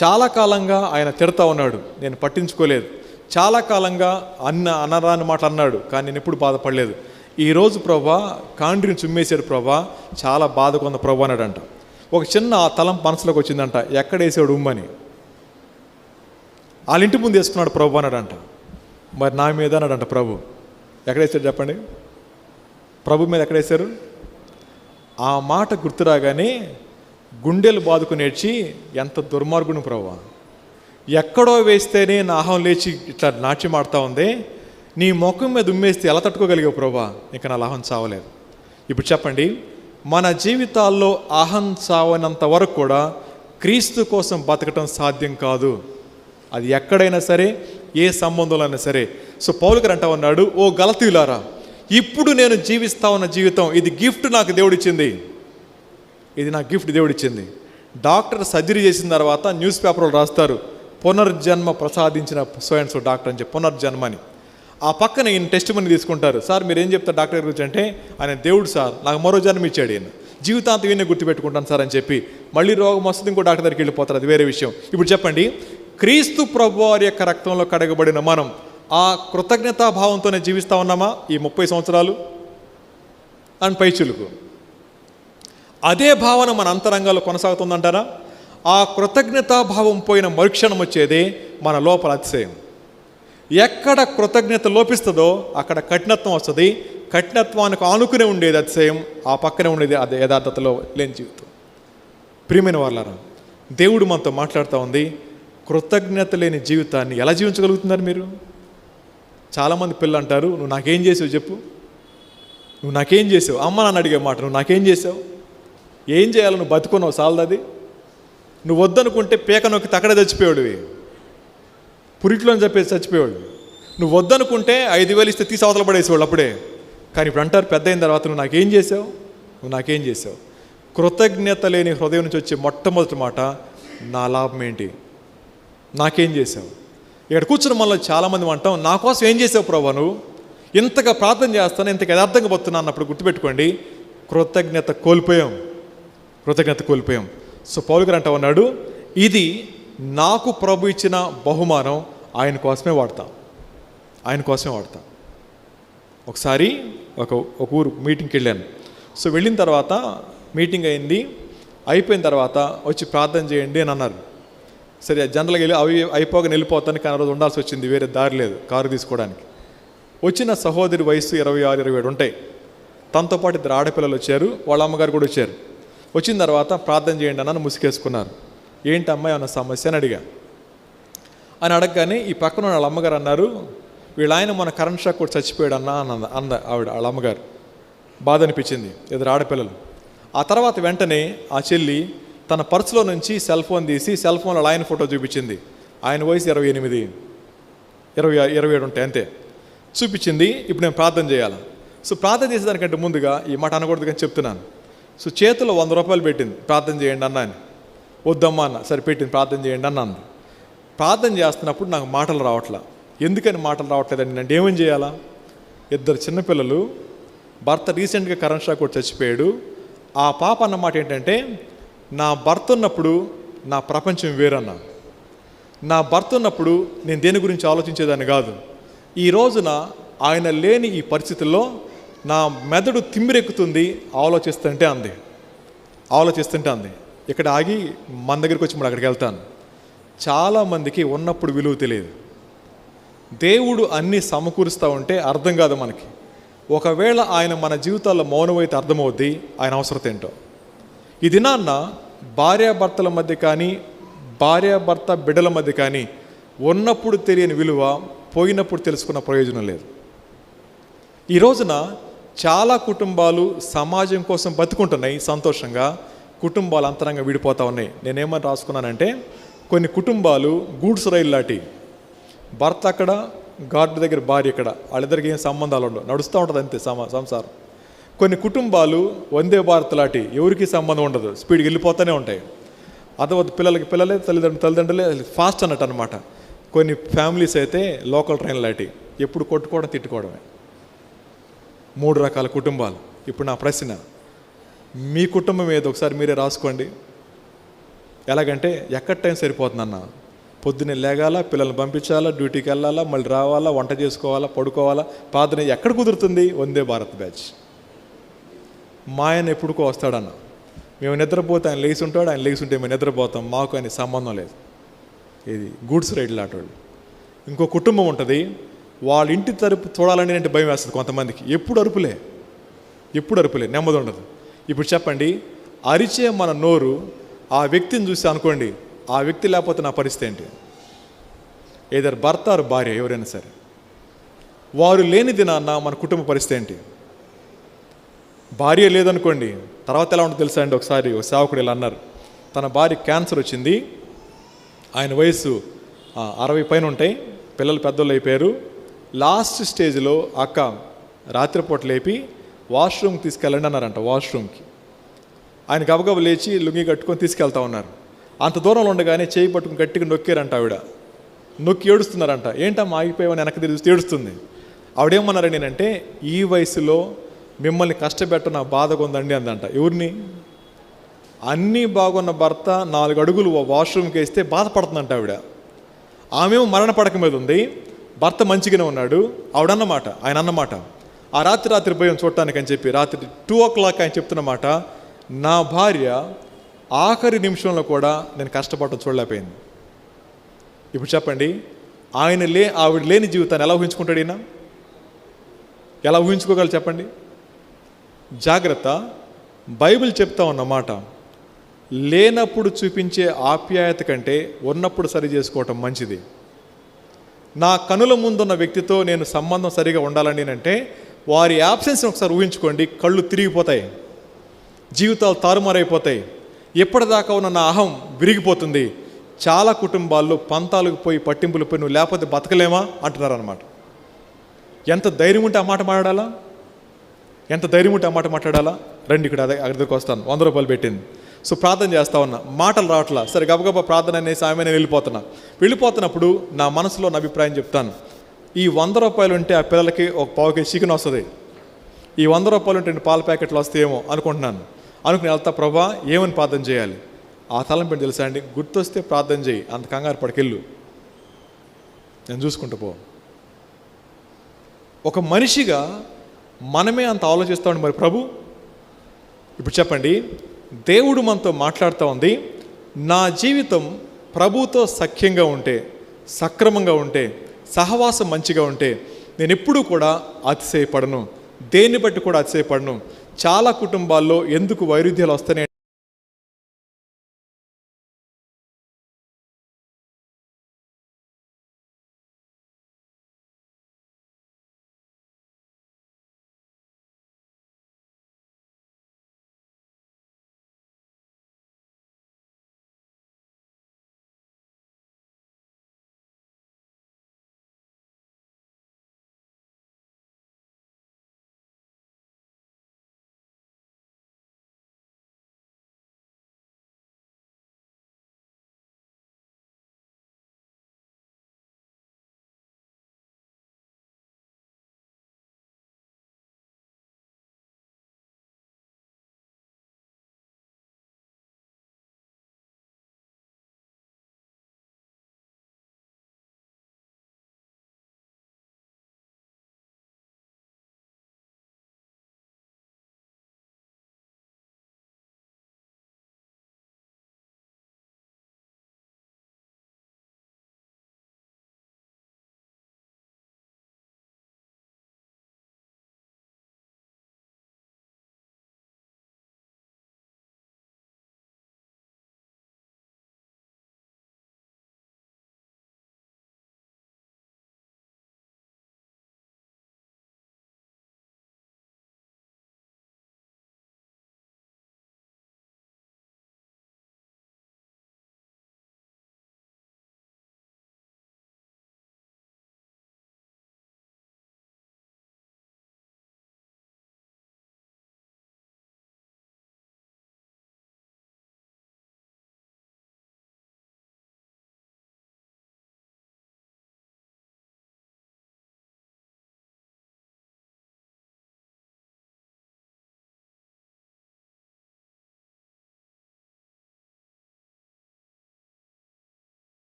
చాలా కాలంగా ఆయన తిడతా ఉన్నాడు, నేను పట్టించుకోలేదు, చాలా కాలంగా అనరాని మాట అన్నాడు, కానీ నేను ఎప్పుడు బాధపడలేదు. ఈరోజు ప్రభా కాండ్రిని చుమ్మేశాడు ప్రభా, చాలా బాధగా ఉంది ప్రభా అన్నాడంట. ఒక చిన్న తలం మనసులోకి వచ్చిందంట, ఎక్కడ వేసాడు ఉమ్మని. వాళ్ళ ఇంటి ముందు వేసుకున్నాడు ప్రభు అన్నాడంట. మరి నా మీద అన్నాడంట ప్రభు. ఎక్కడేసాడు చెప్పండి? ప్రభు మీద ఎక్కడేశారు? ఆ మాట గుర్తురాగానే గుండెలు బాదుకుని ఏడ్చి, ఎంత దుర్మార్గుని ప్రభు, ఎక్కడో వేస్తేనే నా అహం లేచి ఇట్లా నాట్యం ఆడుతూ ఉంది, నీ ముఖం మీద ఉమ్మేస్తే ఎలా తట్టుకోగలిగావు ప్రభా? ఇంకా నా అహం చావలేదు. ఇప్పుడు చెప్పండి, మన జీవితాల్లో అహం చావనంత వరకు కూడా క్రీస్తు కోసం బతకటం సాధ్యం కాదు. అది ఎక్కడైనా సరే, ఏ సంబంధంలో అయినా సరే. సో పౌలు గారు అంటా ఉన్నాడు, ఓ గలతీయులారా, ఇప్పుడు నేను జీవిస్తా ఉన్న జీవితం ఇది గిఫ్ట్ నాకు దేవుడిచ్చింది. ఇది నా గిఫ్ట్ దేవుడిచ్చింది. డాక్టర్ సర్జరీ చేసిన తర్వాత న్యూస్ పేపర్లో రాస్తారు, పునర్జన్మ ప్రసాదించిన సో అండ్ సో డాక్టర్ అని చెప్పి, పునర్జన్మని. ఆ పక్కన ఈయన టెస్ట్ మనీ తీసుకుంటారు. సార్ మీరు ఏం చెప్తారు డాక్టర్ గురించి అంటే, ఆయన దేవుడు సార్, నాకు మరో జన్మ ఇచ్చాడు, ఈయన జీవితాంతం ఈయన గుర్తుపెట్టుకుంటాను సార్ అని చెప్పి మళ్ళీ రోగం వస్తుంది, ఇంకో డాక్టర్ దగ్గరికి వెళ్ళిపోతారు. అది వేరే విషయం. ఇప్పుడు చెప్పండి, క్రీస్తు ప్రభు వారి యొక్క రక్తంలో కడగబడిన మనం ఆ కృతజ్ఞతాభావంతోనే జీవిస్తూ ఉన్నామా ఈ 30 సంవత్సరాలు అని పైచులుకు? అదే భావన మన అంతరంగాల్లో కొనసాగుతుందంటారా? ఆ కృతజ్ఞతాభావం పోయిన మరుక్షణం వచ్చేదే మన లోపల అతిశయం. ఎక్కడ కృతజ్ఞత లోపిస్తుందో అక్కడ కఠినత్వం వస్తుంది. కఠినత్వానికి ఆనుకునే ఉండేది అతిశయం, ఆ పక్కనే ఉండేది అదే యథార్థతలో లేని జీవితం. ప్రియమైన వాళ్ళారా, దేవుడు మనతో మాట్లాడుతూ ఉంది, కృతజ్ఞత లేని జీవితాన్ని ఎలా జీవించగలుగుతున్నారు మీరు? చాలామంది పిల్లలు అంటారు, నువ్వు నాకేం చేసావు చెప్పు, నువ్వు నాకేం చేసావు. అమ్మ నాన్న అడిగే మాట, నువ్వు నాకేం చేసావు, ఏం చేయాలి, నువ్వు బతుకున్నావు చాలది. నువ్వు వద్దనుకుంటే పీక నొక్కి తక్కడే చచ్చిపోయాడువి, పురిట్లో అని చెప్పేసి చచ్చిపోయాడు. నువ్వు వద్దనుకుంటే 5,000 ఇస్తే తీసి అవతల పడేసేవాళ్ళు అప్పుడే. కానీ ఇప్పుడు అంటారు పెద్ద అయిన తర్వాత, నువ్వు నాకేం చేసావు, నువ్వు నాకేం చేసావు. కృతజ్ఞత లేని హృదయం నుంచి వచ్చే మొట్టమొదటి మాట, నా లాభం ఏంటి, నాకేం చేసావు. ఇక్కడ కూర్చున్న మనలో చాలామంది అంటాం, నా కోసం ఏం చేసావు ప్రభా, నువ్వు ఇంతగా ప్రార్థన చేస్తాను, ఇంతగా యథార్థంగా పోతున్నా అన్నప్పుడు గుర్తుపెట్టుకోండి, కృతజ్ఞత కోల్పోయాం, కృతజ్ఞత కోల్పోయాం. సో పౌలు గారు అంటా ఉన్నాడు, ఇది నాకు ప్రభు ఇచ్చిన బహుమానం, ఆయన కోసమే వాడతాం, ఆయన కోసమే వాడతాం. ఒకసారి ఒక ఊరు మీటింగ్కి వెళ్ళాను. సో వెళ్ళిన తర్వాత మీటింగ్ అయింది, అయిపోయిన తర్వాత వచ్చి ప్రార్థన చేయండి అని అన్నారు. సరే జనరల్గా వెళ్ళి అయిపోగా వెళ్ళిపోతాను, కానీ ఆ రోజు ఉండాల్సి వచ్చింది, వేరే దారి లేదు కారు తీసుకోవడానికి. వచ్చిన సహోదరి వయసు 26, 27 ఉంటాయి. తనతో పాటు 2 ఆడపిల్లలు వచ్చారు, వాళ్ళ అమ్మగారు కూడా వచ్చారు. వచ్చిన తర్వాత ప్రార్థన చేయండి అన్న ముసుకేసుకున్నారు. ఏంటి అమ్మాయి అన్న సమస్య అని అడిగా. అని అడగగానే ఈ పక్కన వాళ్ళ అమ్మగారు అన్నారు, వీళ్ళ ఆయన మన కరెంట్ షాక్ కూడా చచ్చిపోయాడు అంద ఆవిడ, వాళ్ళ అమ్మగారు. బాధ అనిపించింది, 2 ఆడపిల్లలు. ఆ తర్వాత వెంటనే ఆ చెల్లి తన పర్సులో నుంచి సెల్ ఫోన్ తీసి సెల్ ఫోన్లో ఆయన ఫోటో చూపించింది. ఆయన వయసు 28, 27 ఉంటాయి అంతే. చూపించింది. ఇప్పుడు నేను ప్రార్థన చేయాలి. సో ప్రార్థన చేసేదానికంటే ముందుగా ఈ మాట అనకూడదు కానీ చెప్తున్నాను. సో చేతిలో 100 రూపాయలు పెట్టింది, ప్రార్థన చేయండి అన్న అని. వద్దమ్మా అన్న, సరే పెట్టింది, ప్రార్థన చేయండి అన్న అంది. ప్రార్థన చేస్తున్నప్పుడు నాకు మాటలు రావట్లా. ఎందుకని మాటలు రావట్లేదండి అంటే, ఏమని చేయాలా? 2 చిన్నపిల్లలు, భర్త రీసెంట్గా కరెంట్ షాక్ కొట్టి చచ్చిపోయాడు. ఆ పాప అన్న మాట ఏంటంటే, నా భర్త ఉన్నప్పుడు నా ప్రపంచం వేరన్నా, నా భర్త ఉన్నప్పుడు నేను దేని గురించి ఆలోచించేదాన్ని కాదు. ఈ రోజున ఆయన లేని ఈ పరిస్థితుల్లో నా మెదడు తిమ్మిరెక్కుతుంది ఆలోచిస్తుంటే అంది. ఇక్కడ ఆగి మన దగ్గరికి వచ్చి మరి అక్కడికి వెళ్తాను. చాలామందికి ఉన్నప్పుడు విలువ తెలియదు. దేవుడు అన్నీ సమకూరుస్తూ ఉంటే అర్థం కాదు మనకి. ఒకవేళ ఆయన మన జీవితాల్లో మౌనమైతే అర్థమవుద్ది ఆయన అవసరం ఏంటో. ఈ దినాన్న భార్యాభర్తల మధ్య కానీ, భార్యాభర్త బిడ్డల మధ్య కానీ ఉన్నప్పుడు తెలియని విలువ పోయినప్పుడు తెలుసుకున్న ప్రయోజనం లేదు. ఈ రోజున చాలా కుటుంబాలు సమాజం కోసం బతుకుంటున్నాయి సంతోషంగా, కుటుంబాలు అంతరంగా విడిపోతూ ఉన్నాయి. నేనేమని రాసుకున్నానంటే, కొన్ని కుటుంబాలు గూడ్స్ రైలు లాంటి, భర్త అక్కడ, గార్డు దగ్గర భార్య ఇక్కడ, వాళ్ళిద్దరికి ఏం సంబంధాలు ఉండవు, నడుస్తూ ఉంటుంది అంతే సంసారం. కొన్ని కుటుంబాలు వందే భారత్ లాంటి, ఎవరికి సంబంధం ఉండదు, స్పీడ్కి వెళ్ళిపోతూనే ఉంటాయి. అదవద్దు, పిల్లలకి పిల్లలే, తల్లిదండ్రులే ఫాస్ట్ అన్నట్టు అనమాట. కొన్ని ఫ్యామిలీస్ అయితే లోకల్ ట్రైన్ లాంటి, ఎప్పుడు కొట్టుకోవడం తిట్టుకోవడమే. 3 రకాల కుటుంబాలు. ఇప్పుడు నా ప్రశ్న, మీ కుటుంబం ఏదో ఒకసారి మీరే రాసుకోండి. ఎలాగంటే ఎక్కడ టైం సరిపోతుందన్న, పొద్దున్నే లేగాల, పిల్లల్ని పంపించాలా, డ్యూటీకి వెళ్ళాలా, మళ్ళీ రావాలా, వంట చేసుకోవాలా, పడుకోవాలా, ప్రార్థన ఎక్కడ కుదురుతుంది? వందే భారత్ బ్యాచ్. మా ఆయన ఎప్పుడుకో వస్తాడన్న, మేము నిద్రపోతే ఆయన లేచి ఉంటాడు, ఆయన లేచి ఉంటే మేము నిద్రపోతాం, మాకు ఆయన సంబంధం లేదు. ఇది గూడ్స్ రైడ్లు ఆటోళ్ళు. ఇంకో కుటుంబం ఉంటుంది, వాళ్ళ ఇంటి తరపు చూడాలని అంటే భయం వేస్తుంది కొంతమందికి. ఎప్పుడు అరుపులే, నెమ్మది ఉండదు. ఇప్పుడు చెప్పండి, అరిచే మన నోరు ఆ వ్యక్తిని చూసి అనుకోండి, ఆ వ్యక్తి లేకపోతే నా పరిస్థితి ఏంటి? ఏదైనా భర్త ఆరు భార్య ఎవరైనా సరే, వారు లేనిది నాన్న మన కుటుంబ పరిస్థితి ఏంటి? భార్య లేదనుకోండి, తర్వాత ఎలా ఉంటుందో తెలుసా అండి? ఒకసారి ఒక సేవకుడు ఇలా అన్నారు, తన భార్య క్యాన్సర్ వచ్చింది, ఆయన వయసు 60 పైన ఉంటాయి, పిల్లలు పెద్దోళ్ళు అయిపోయారు. లాస్ట్ స్టేజ్లో అక్క రాత్రిపూట లేపి వాష్రూమ్కి తీసుకెళ్ళండి అన్నారంట. వాష్రూమ్కి ఆయన గబగబ లేచి లుంగి కట్టుకొని తీసుకెళ్తా ఉన్నారు. అంత దూరంలో ఉండగానే చేయి పట్టుకుని గట్టిగా నొక్కారంట. ఆవిడ నొక్కి ఏడుస్తున్నారంట. ఏంటమ్మా ఆగిపోయామని వెనక్కి తిరిగి ఏడుస్తుంది. ఆవిడేమన్నారని నేనంటే, ఈ వయసులో మిమ్మల్ని కష్టపెట్ట నా బాధగా ఉందండి అందంట. ఎవరిని? అన్నీ బాగున్న భర్త 4 అడుగులు వాష్రూమ్కి వేస్తే బాధపడుతుందంట ఆవిడ. ఆమెమో మరణ పడక మీద ఉంది, భర్త మంచిగానే ఉన్నాడు. ఆయన అన్నమాట, ఆ రాత్రి పోయాం చూడటానికి అని చెప్పి, రాత్రి 2 o'clock ఆయన చెప్తున్నమాట, నా భార్య ఆఖరి నిమిషంలో కూడా నేను కష్టపడటం చూడలేకపోయింది. ఇప్పుడు చెప్పండి, ఆవిడ లేని జీవితాన్ని ఎలా ఊహించుకుంటాడు ఈయన? ఎలా ఊహించుకోగలరు చెప్పండి? జాగ్రత్త. బైబిల్ చెప్తా ఉన్నమాట, లేనప్పుడు చూపించే ఆప్యాయత కంటే ఉన్నప్పుడు సరి చేసుకోవటం మంచిది. నా కనుల ముందున్న వ్యక్తితో నేను సంబంధం సరిగా ఉండాలని అంటే వారి యాబ్సెన్స్ని ఒకసారి ఊహించుకోండి. కళ్ళు తిరిగిపోతాయి, జీవితాలు తారుమారైపోతాయి, ఎప్పటిదాకా ఉన్న నా అహం విరిగిపోతుంది. చాలా కుటుంబాల్లో పంతాలకు పోయి పట్టింపులు పోయి నువ్వు లేకపోతే బతకలేమా అంటున్నారనమాట. ఎంత ధైర్యం ఉంటే ఆ మాట మాట్లాడాలా? రండి ఇక్కడ దగ్గరికి వస్తాను, 100 రూపాయలు పెట్టింది. సో ప్రార్థన చేస్తా ఉన్నా, మాటలు రావట్లా. సరే గబగబా ప్రార్థన అనేసి ఆమె నేను వెళ్ళిపోతున్నప్పుడు నా మనసులో నా అభిప్రాయం చెప్తాను. ఈ 100 రూపాయలు ఉంటే ఆ పిల్లలకి ఒక పావు కేజీ చికెన్ వస్తుంది, ఈ 100 రూపాయలు ఉంటే 2 పాల ప్యాకెట్లు వస్తాయేమో అనుకుంటున్నాను. అనుకుని వెళ్తా, ప్రభా ఏమని ప్రార్థన చేయాలి? ఆ తలంపెట్టి తెలుసా అండి, గుర్తొస్తే ప్రార్థన చేయి, అంత కంగారు పడకెళ్ళు, నేను చూసుకుంటూ పో. ఒక మనిషిగా మనమే అంత ఆలోచిస్తామండి. మరి ప్రభు ఇప్పుడు చెప్పండి, దేవుడు మనతో మాట్లాడుతూ ఉంది, నా జీవితం ప్రభుతో సఖ్యంగా ఉంటే, సక్రమంగా ఉంటే, సహవాసం మంచిగా ఉంటే నేను ఎప్పుడూ కూడా అతిశయపడను, దేన్ని బట్టి కూడా అతిశయపడను. చాలా కుటుంబాల్లో ఎందుకు వైరుధ్యాలు వస్తాయి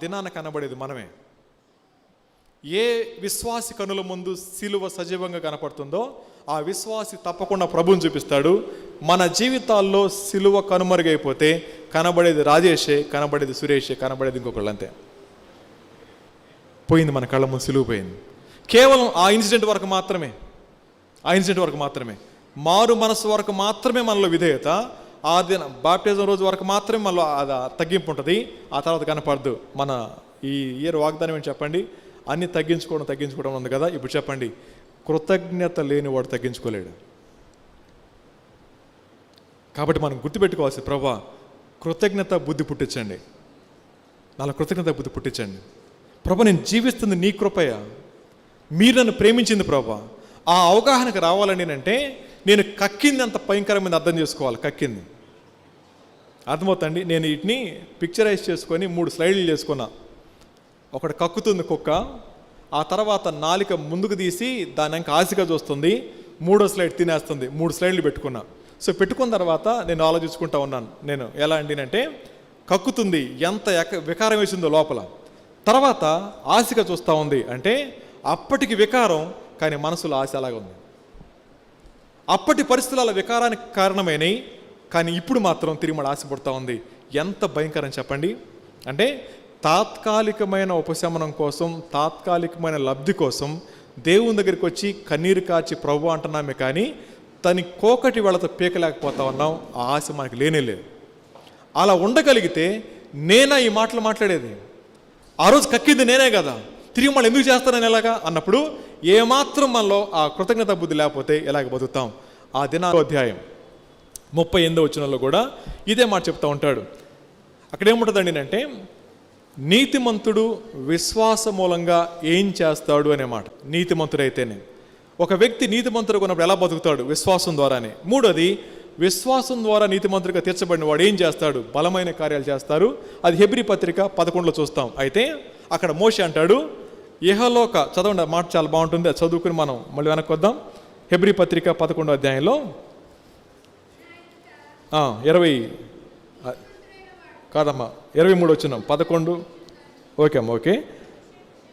దినాన కనబడేది మనమే. ఏ విశ్వాసి కనుల ముందు సిలువ సజీవంగా కనపడుతుందో ఆ విశ్వాసి తప్పకుండా ప్రభువుని చూపిస్తాడు. మన జీవితాల్లో సిలువ కనుమరుగైపోతే కనబడేది రాజేషే, కనబడేది సురేషే, కనబడేది ఇంకొకళ్ళు, అంతే. పోయింది, మన కళ్ళ ముందు సిలువ పోయింది. కేవలం ఆ ఇన్సిడెంట్ వరకు మాత్రమే, మారు మనసు వరకు మాత్రమే మనలో విధేయత. ఆ దిన బాప్టిజం రోజు వరకు మాత్రమే మనలో అది తగ్గింపు ఉంటుంది. ఆ తర్వాత కనపడదు. మన ఈ ఇయర్ వాగ్దానం ఏంటి చెప్పండి? అన్నీ తగ్గించుకోవడం ఉంది కదా. ఇప్పుడు చెప్పండి, కృతజ్ఞత లేని వాడు తగ్గించుకోలేడు. కాబట్టి మనం గుర్తుపెట్టుకోవాల్సి, ప్రభా కృతజ్ఞత బుద్ధి పుట్టించండి, నాలో కృతజ్ఞత బుద్ధి పుట్టించండి. ప్రభా నేను జీవిస్తుంది నీ కృపయ, మీరు నన్ను ప్రేమించింది ప్రభా. ఆ అవగాహనకు రావాలని అంటే నేను కక్కింది అంత భయంకరమైన అర్థం చేసుకోవాలి. కక్కింది అర్థమవుతండి. నేను వీటిని పిక్చరైజ్ చేసుకొని 3 స్లైడ్లు చేసుకున్నా. ఒకటి కక్కుతుంది కుక్క, ఆ తర్వాత నాలిక ముందుకు తీసి దాని ఇంకా ఆశగా చూస్తుంది, 3వ స్లైడ్ తినేస్తుంది. 3 స్లైడ్లు పెట్టుకున్నా. సో పెట్టుకున్న తర్వాత నేను ఆలోచించుకుంటా ఉన్నాను. నేను ఎలా అంటే కక్కుతుంది, ఎంత వికారం వేసిందో లోపల, తర్వాత ఆశగా చూస్తూ ఉంది అంటే అప్పటికి వికారం, కానీ మనసులో ఆశ అలాగే ఉంది. అప్పటి పరిస్థితుల వికారానికి కారణమైనవి, కానీ ఇప్పుడు మాత్రం తిరిగి ఆశపడుతూ ఉంది. ఎంత భయంకరం చెప్పండి. అంటే తాత్కాలికమైన ఉపశమనం కోసం, తాత్కాలికమైన లబ్ధి కోసం దేవుని దగ్గరికి వచ్చి కన్నీరు కాచి ప్రభు అంటున్నామే, కానీ తని కోకటి వాళ్ళతో పీకలేకపోతా ఉన్నాం. ఆ ఆశ మనకి లేనే లేదు. అలా ఉండగలిగితే నేనా ఈ మాటలు మాట్లాడేది? ఆ రోజు కక్కింది నేనే కదా, తిరిగి మళ్ళీ ఎందుకు చేస్తానని ఎలాగా అన్నప్పుడు ఏమాత్రం మనలో ఆ కృతజ్ఞత బుద్ధి లేకపోతే ఎలాగ బతుకుతాం? ఆ అధ్యాయం 38వ వచనంలో కూడా ఇదే మాట చెప్తా ఉంటాడు. అక్కడ ఏముంటుందండి అంటే, నీతిమంతుడు విశ్వాస మూలంగా ఏం చేస్తాడు అనే మాట. నీతిమంతుడైతేనే ఒక వ్యక్తి నీతిమంతుడు ఉన్నప్పుడు ఎలా బతుకుతాడు? విశ్వాసం ద్వారానే. 3వది, విశ్వాసం ద్వారా నీతిమంతుడిగా తీర్చబడిన వాడు ఏం చేస్తాడు? బలమైన కార్యాలు చేస్తారు. అది హెబ్రీ పత్రిక 11లో చూస్తాం. అయితే అక్కడ మోషే అంటాడు, ఇహలోక, చదవండి మాట చాలా బాగుంటుంది, అది చదువుకుని మనం మళ్ళీ వెనక్కి వద్దాం. హెబ్రీ పత్రిక 11వ అధ్యాయంలో 23 వచ్చినాం. 11 ఓకే అమ్మ, ఓకే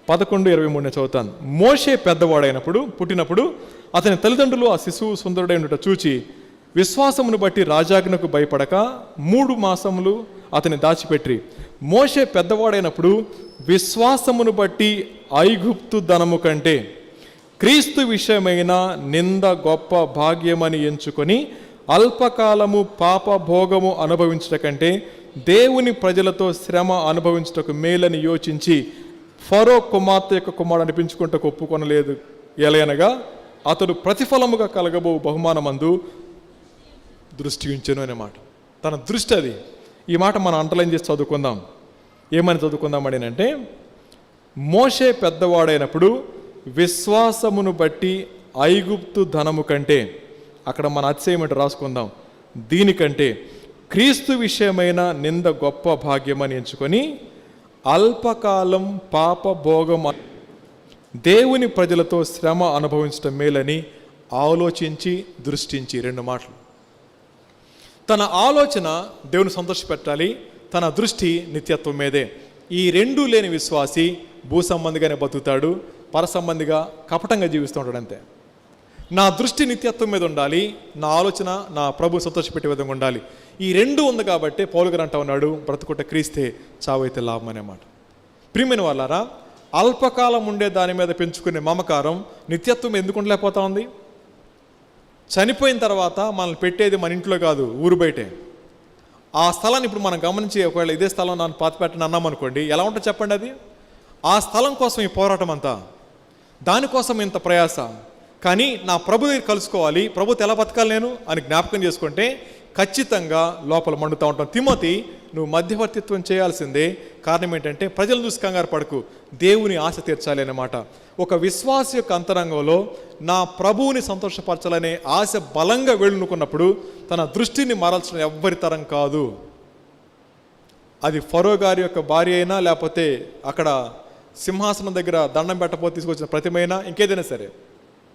11:23 నేను చదువుతాను. మోషే పెద్దవాడైనప్పుడు పుట్టినప్పుడు అతని తల్లిదండ్రులు ఆ శిశువు సుందరుడైనట చూచి విశ్వాసమును బట్టి రాజాజ్ఞకు భయపడక 3 మాసములు అతని దాచిపెట్టి, మోషే పెద్దవాడైనప్పుడు విశ్వాసమును బట్టి ఐగుప్తు ధనము కంటే క్రీస్తు విషయమైన నింద గొప్ప భాగ్యమని ఎంచుకొని అల్పకాలము పాప భోగము అనుభవించట కంటే దేవుని ప్రజలతో శ్రమ అనుభవించటకు మేలని యోచించి ఫరో కుమార్తె యొక్క కుమారుడు అనిపించుకుంటకు ఒప్పుకొనలేదు. ఎలయనగా అతడు ప్రతిఫలముగా కలగబో బహుమానమందు దృష్టి ఉంచెను అనే మాట. తన దృష్టి అది. ఈ మాట మనం అండర్లైన్ చేసి చదువుకుందాం. ఏమని చదువుకుందామని అంటే, మోషే పెద్దవాడైనప్పుడు విశ్వాసమును బట్టి ఐగుప్తు ధనము కంటే, అక్కడ మన అతిశయం అంటే రాసుకుందాం, దీనికంటే క్రీస్తు విషయమైన నింద గొప్ప భాగ్యమని ఎంచుకొని అల్పకాలం పాప భోగం దేవుని ప్రజలతో శ్రమ అనుభవించడం మేలని ఆలోచించి దృష్టించి. 2 మాటలు. తన ఆలోచన దేవుని సంతోషపెట్టాలి, తన దృష్టి నిత్యత్వం మీదే. ఈ 2 లేని విశ్వాసి భూ సంబంధిగానే బతుకుతాడు, పర సంబంధిగా కపటంగా జీవిస్తూ ఉంటాడు, అంతే. నా దృష్టి నిత్యత్వం మీద ఉండాలి, నా ఆలోచన నా ప్రభు సంతోషపెట్టే విధంగా ఉండాలి. ఈ 2 ఉంది కాబట్టి పౌలు గారు అంటా ఉన్నాడు, బ్రతుకుట క్రీస్తే చావైతే లాభం అనే మాట. ప్రియమైన వాళ్ళారా, అల్పకాలం ఉండే దాని మీద పెంచుకునే మమకారం నిత్యత్వం ఎందుకు ఉండలేకపోతా ఉంది? చనిపోయిన తర్వాత మనల్ని పెట్టేది మన ఇంట్లో కాదు, ఊరు బయటే. ఆ స్థలాన్ని ఇప్పుడు మనం గమనించి, ఒకవేళ ఇదే స్థలం నన్ను పాతిపెట్టని అన్నాం అనుకోండి, ఎలా ఉంటుంది చెప్పండి? అది ఆ స్థలం కోసం ఈ పోరాటం అంతా, దానికోసం ఇంత ప్రయాస. కానీ నా ప్రభు దగ్గర కలుసుకోవాలి, ప్రభుతో ఎలా బతకాలి నేను అని జ్ఞాపకం చేసుకుంటే ఖచ్చితంగా లోపల మండుతూ ఉంటాం. తిమోతి, నువ్వు మధ్యవర్తిత్వం చేయాల్సిందే. కారణం ఏంటంటే ప్రజలు చూసి కంగారు పడకు, దేవుని ఆశ తీర్చాలి అన్నమాట. ఒక విశ్వాస యొక్క అంతరంగంలో నా ప్రభువుని సంతోషపరచాలనే ఆశ బలంగా వెళ్ళునుకున్నప్పుడు తన దృష్టిని మరల్చడం ఎవ్వరి తరం కాదు. అది ఫరో గారి యొక్క భార్య అయినా, లేకపోతే అక్కడ సింహాసనం దగ్గర దండం పెట్టకపోతే తీసుకొచ్చిన ప్రతిమైనా, ఇంకేదైనా సరే,